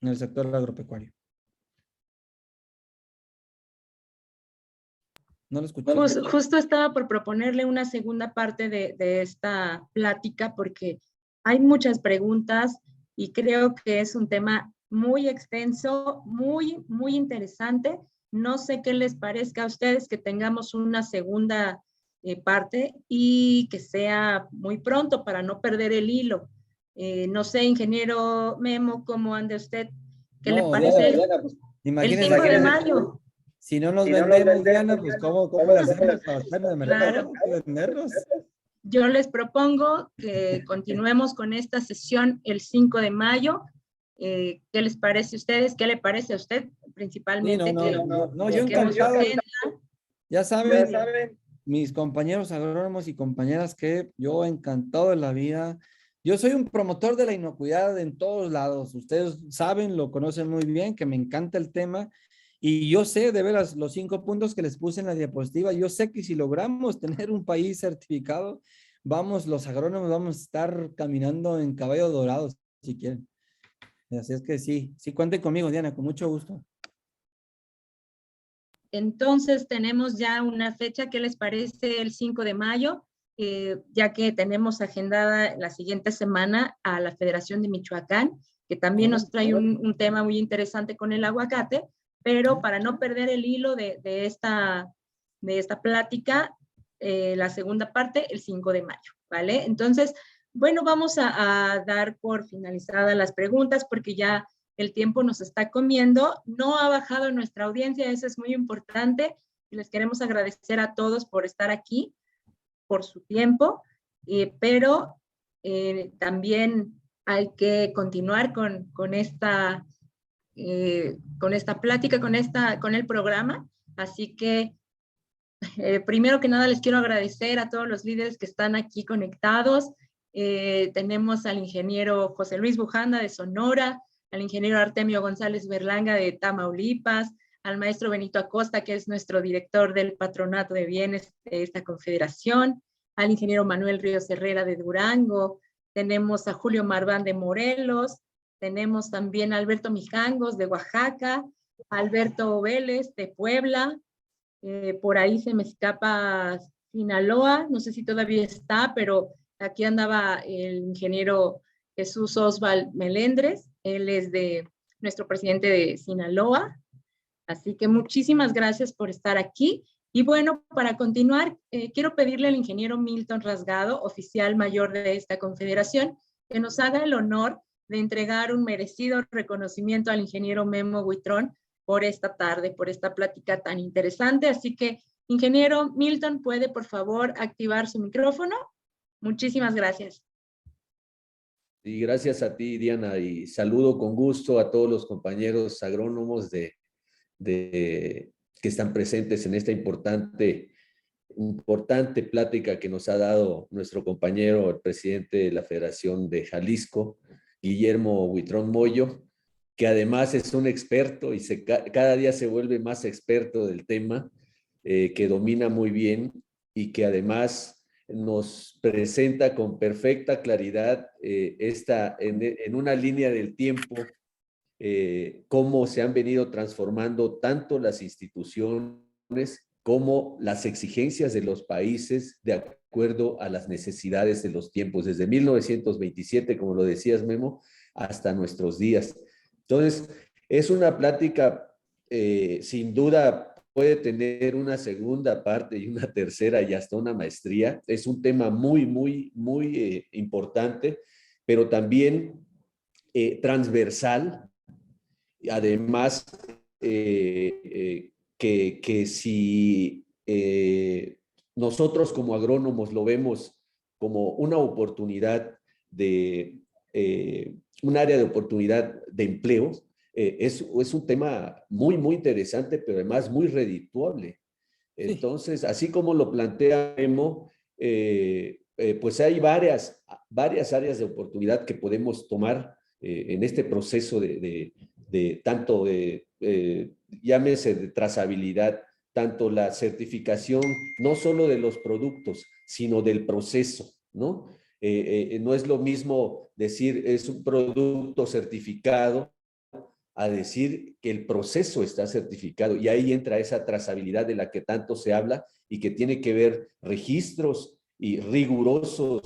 en el sector agropecuario. No lo escuché. Justo estaba por proponerle una segunda parte de esta plática porque hay muchas preguntas y creo que es un tema muy extenso, muy interesante. No sé qué les parezca a ustedes que tengamos una segunda parte y que sea muy pronto para no perder el hilo. No sé, ingeniero Memo, ¿cómo anda usted? ¿Qué le No, parece? Diana, pues, El imagínese 5 de que mayo. si no nos vendemos, Diana, pues ¿cómo le hacemos para estar en el mercado? Claro. Hay que vendernos. Yo les propongo que continuemos con esta sesión el 5 de mayo. ¿Qué les parece a ustedes? ¿Qué le parece a usted principalmente? Sí, yo busquemos encantado. agenda? Ya saben, mis compañeros agrónomos y compañeras, que yo encantado de la vida. Yo soy un promotor de la inocuidad en todos lados. Ustedes saben, lo conocen muy bien, que me encanta el tema. Y yo sé, de veras, los 5 puntos que les puse en la diapositiva, yo sé que si logramos tener un país certificado, los agrónomos vamos a estar caminando en caballos dorados, si quieren. Así es que sí, cuenten conmigo, Diana, con mucho gusto. Entonces tenemos ya una fecha. ¿Qué les parece el 5 de mayo? Ya que tenemos agendada la siguiente semana a la Federación de Michoacán, que también nos trae un tema muy interesante con el aguacate, pero para no perder el hilo de esta plática, la segunda parte, el 5 de mayo, ¿vale? Entonces, bueno, vamos a dar por finalizadas las preguntas porque ya el tiempo nos está comiendo. No ha bajado nuestra audiencia, eso es muy importante. Y les queremos agradecer a todos por estar aquí, por su tiempo, pero también hay que continuar con esta plática, con el programa. Así que primero que nada les quiero agradecer a todos los líderes que están aquí conectados. Tenemos al ingeniero José Luis Bujanda de Sonora, al ingeniero Artemio González Berlanga de Tamaulipas, al maestro Benito Acosta, que es nuestro director del Patronato de Bienes de esta confederación, al ingeniero Manuel Ríos Herrera de Durango, tenemos a Julio Marván de Morelos, tenemos también a Alberto Mijangos de Oaxaca, a Alberto Vélez de Puebla, por ahí se me escapa Sinaloa, no sé si todavía está, pero aquí andaba el ingeniero Jesús Osval Melendres, él es nuestro presidente de Sinaloa, así que muchísimas gracias por estar aquí. Y bueno, para continuar, quiero pedirle al ingeniero Milton Rasgado, oficial mayor de esta confederación, que nos haga el honor de entregar un merecido reconocimiento al ingeniero Memo Huitrón por esta tarde, por esta plática tan interesante. Así que, ingeniero Milton, ¿puede por favor activar su micrófono? Muchísimas gracias. Y gracias a ti, Diana, y saludo con gusto a todos los compañeros agrónomos que están presentes en esta importante plática que nos ha dado nuestro compañero, el presidente de la Federación de Jalisco, Guillermo Huitrón Moyo, que además es un experto y cada día se vuelve más experto del tema, que domina muy bien y que además nos presenta con perfecta claridad en una línea del tiempo cómo se han venido transformando tanto las instituciones como las exigencias de los países de acuerdo a las necesidades de los tiempos, desde 1927, como lo decías, Memo, hasta nuestros días. Entonces, es una plática, sin duda, puede tener una segunda parte y una tercera y hasta una maestría. Es un tema muy importante, pero también transversal. Además, que si nosotros como agrónomos lo vemos como una oportunidad un área de oportunidad de empleo, es un tema muy interesante, pero además muy redituable. Entonces, así como lo plantea Memo, pues hay varias áreas de oportunidad que podemos tomar en este proceso tanto llámese de trazabilidad, tanto la certificación, no solo de los productos, sino del proceso, ¿no? No es lo mismo decir es un producto certificado a decir que el proceso está certificado y ahí entra esa trazabilidad de la que tanto se habla y que tiene que ver registros y rigurosos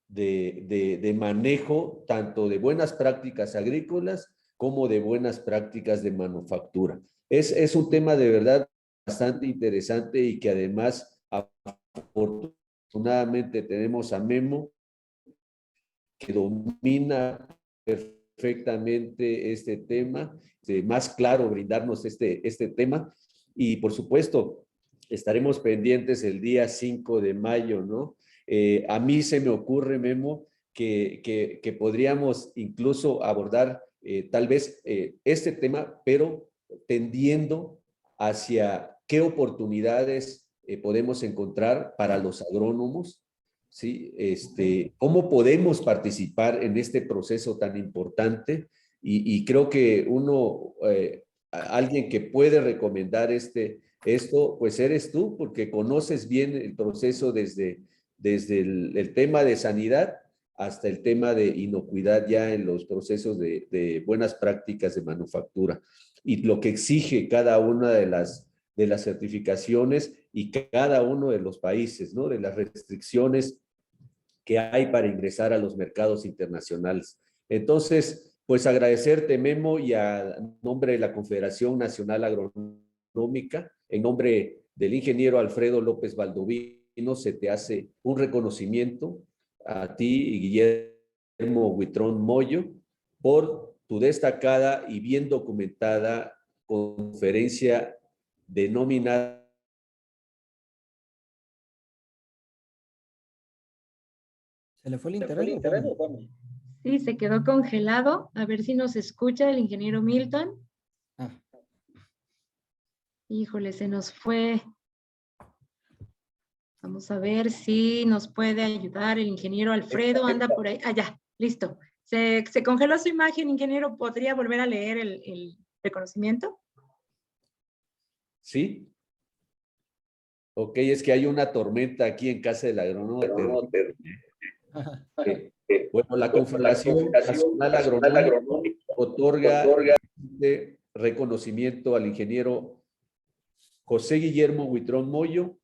de manejo tanto de buenas prácticas agrícolas como de buenas prácticas de manufactura. Es un tema de verdad bastante interesante y que además afortunadamente tenemos a Memo que domina perfectamente este tema, más claro brindarnos este tema y por supuesto estaremos pendientes el día 5 de mayo, ¿no? A mí se me ocurre, Memo, que podríamos incluso abordar tal vez este tema, pero tendiendo hacia qué oportunidades podemos encontrar para los agrónomos, ¿sí? ¿Cómo podemos participar en este proceso tan importante? Y creo que alguien que puede recomendar esto, pues eres tú, porque conoces bien el proceso desde el tema de sanidad hasta el tema de inocuidad ya en los procesos de buenas prácticas de manufactura y lo que exige cada una de las certificaciones y cada uno de los países, ¿no? De las restricciones que hay para ingresar a los mercados internacionales. Entonces, pues agradecerte, Memo, y a nombre de la Confederación Nacional Agronómica, en nombre del ingeniero Alfredo López Baldovino, se te hace un reconocimiento a ti y Guillermo Huitrón Moyo por tu destacada y bien documentada conferencia denominada ¿Se le fue el internet? Sí, se quedó congelado. A ver si nos escucha el ingeniero Milton. Ah. Híjole, se nos fue. Vamos a ver si nos puede ayudar el ingeniero Alfredo. Anda por ahí. Ah, ya, listo. Se congeló su imagen, ingeniero. ¿Podría volver a leer el reconocimiento? Sí. Ok, es que hay una tormenta aquí en casa del agrónomo. Bueno, la Confederación Nacional Agronómica otorga reconocimiento al ingeniero José Guillermo Huitrón Moyo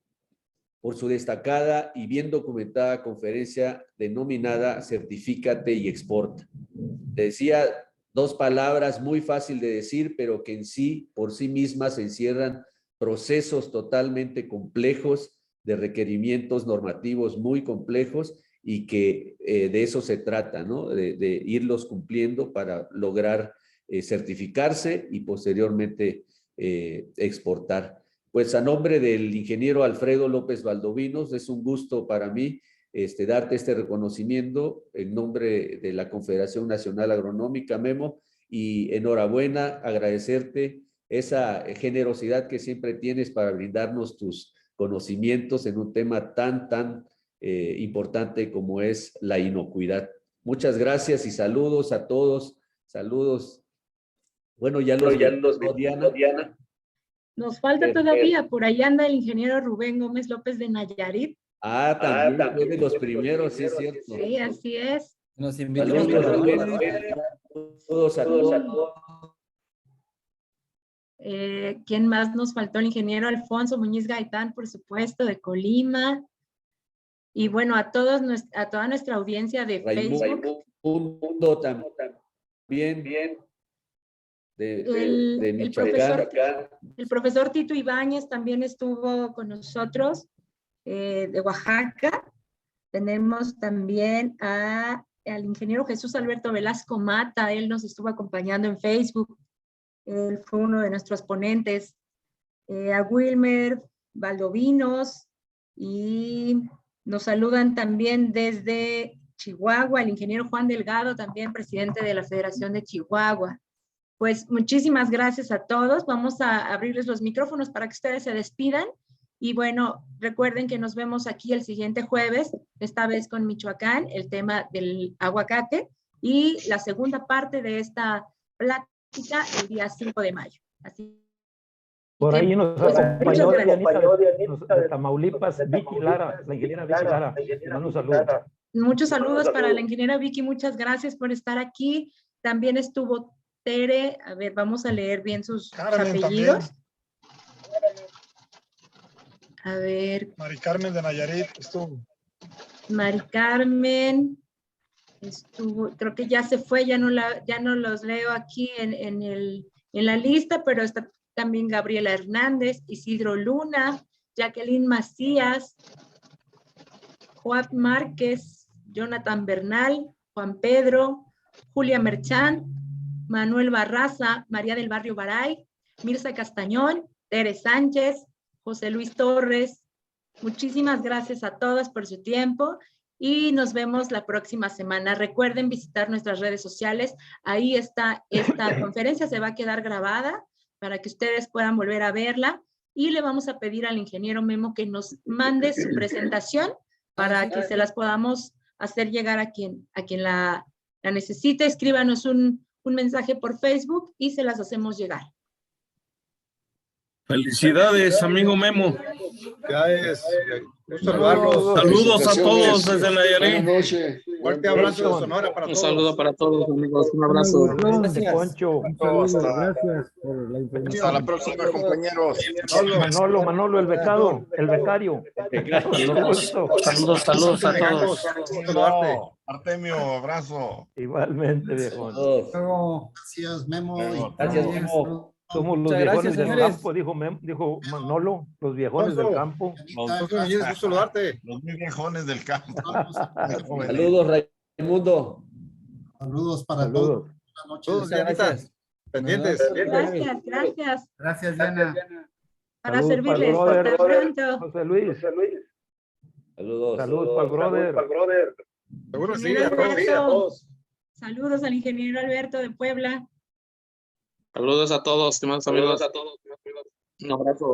por su destacada y bien documentada conferencia denominada Certifícate y Exporta. Decía dos palabras muy fácil de decir, pero que en sí, por sí mismas, encierran procesos totalmente complejos de requerimientos normativos muy complejos y que de eso se trata, ¿no? De irlos cumpliendo para lograr certificarse y posteriormente exportar. Pues a nombre del ingeniero Alfredo López Baldovinos, es un gusto para mí darte este reconocimiento en nombre de la Confederación Nacional Agronómica, Memo, y enhorabuena, agradecerte esa generosidad que siempre tienes para brindarnos tus conocimientos en un tema tan importante como es la inocuidad. Muchas gracias y saludos a todos. Saludos. Bueno, ya los Diana. Nos falta todavía, por ahí anda el ingeniero Rubén Gómez López de Nayarit. También fue de los primeros, sí es cierto. Sí, así es. Nos invitó. Saludos a todos. ¿Quién más nos faltó? El ingeniero Alfonso Muñiz Gaitán, por supuesto, de Colima. Y bueno, a toda nuestra audiencia de Facebook. Raimundo también. De Michoacán. El profesor Tito Ibáñez también estuvo con nosotros, de Oaxaca. Tenemos también al ingeniero Jesús Alberto Velasco Mata, él nos estuvo acompañando en Facebook, él fue uno de nuestros ponentes, a Wilmer Valdovinos, y nos saludan también desde Chihuahua, el ingeniero Juan Delgado, también presidente de la Federación de Chihuahua. Pues muchísimas gracias a todos. Vamos a abrirles los micrófonos para que ustedes se despidan. Y bueno, recuerden que nos vemos aquí el siguiente jueves, esta vez con Michoacán, el tema del aguacate y la segunda parte de esta plática el día 5 de mayo. Así por ahí nos pues, acompañó Dianita de Tamaulipas, Vicky Lara, la ingeniera Vicky Lara. Un saludo. Muchos saludos para la ingeniera Vicky, muchas gracias por estar aquí. También estuvo Tere, a ver, vamos a leer bien sus Carmen apellidos. también. A ver, Mari Carmen de Nayarit estuvo. Mari Carmen estuvo, creo que ya se fue, ya no los leo aquí en la lista, pero está también Gabriela Hernández, Isidro Luna, Jacqueline Macías, Juan Márquez, Jonathan Bernal, Juan Pedro, Julia Merchán, Manuel Barraza, María del Barrio Baray, Mirza Castañón, Tere Sánchez, José Luis Torres. Muchísimas gracias a todas por su tiempo y nos vemos la próxima semana. Recuerden visitar nuestras redes sociales. Ahí está esta conferencia, se va a quedar grabada para que ustedes puedan volver a verla y le vamos a pedir al ingeniero Memo que nos mande su presentación para que se las podamos hacer llegar a quien la necesite. Escríbanos un mensaje por Facebook y se las hacemos llegar. Felicidades, amigo Memo. Felicidades. Gusto saludarlos. Saludos a todos desde Nayarit. Buenas noches. Fuerte abrazo de Sonora para Un todos. saludo para todos, amigos. Un abrazo. Gracias. Poncho. Gracias por la información. Hasta la próxima, compañeros. Manolo, el becado, el becario. Saludos a todos. Artemio, abrazo. Igualmente, viejo. Gracias, Memo. Gracias, Memo. Somos los Muchas viejones gracias, del señores. campo, dijo Manolo, los viejones del campo. Gusto saludarte. Los muy viejones del campo. Saludos, Raimundo. Saludos para Saludos. todos. Buenas noches. Todos, Dianita. Pendientes. Gracias. Gracias, Diana. Para Saludos servirles. para el Hasta brother. pronto. José Luis. Saludos. Saludos para el brother. Seguro sí. Ingeniero A Alberto. todos. Saludos al ingeniero Alberto de Puebla. Saludos a todos, estimados amigos. Un abrazo.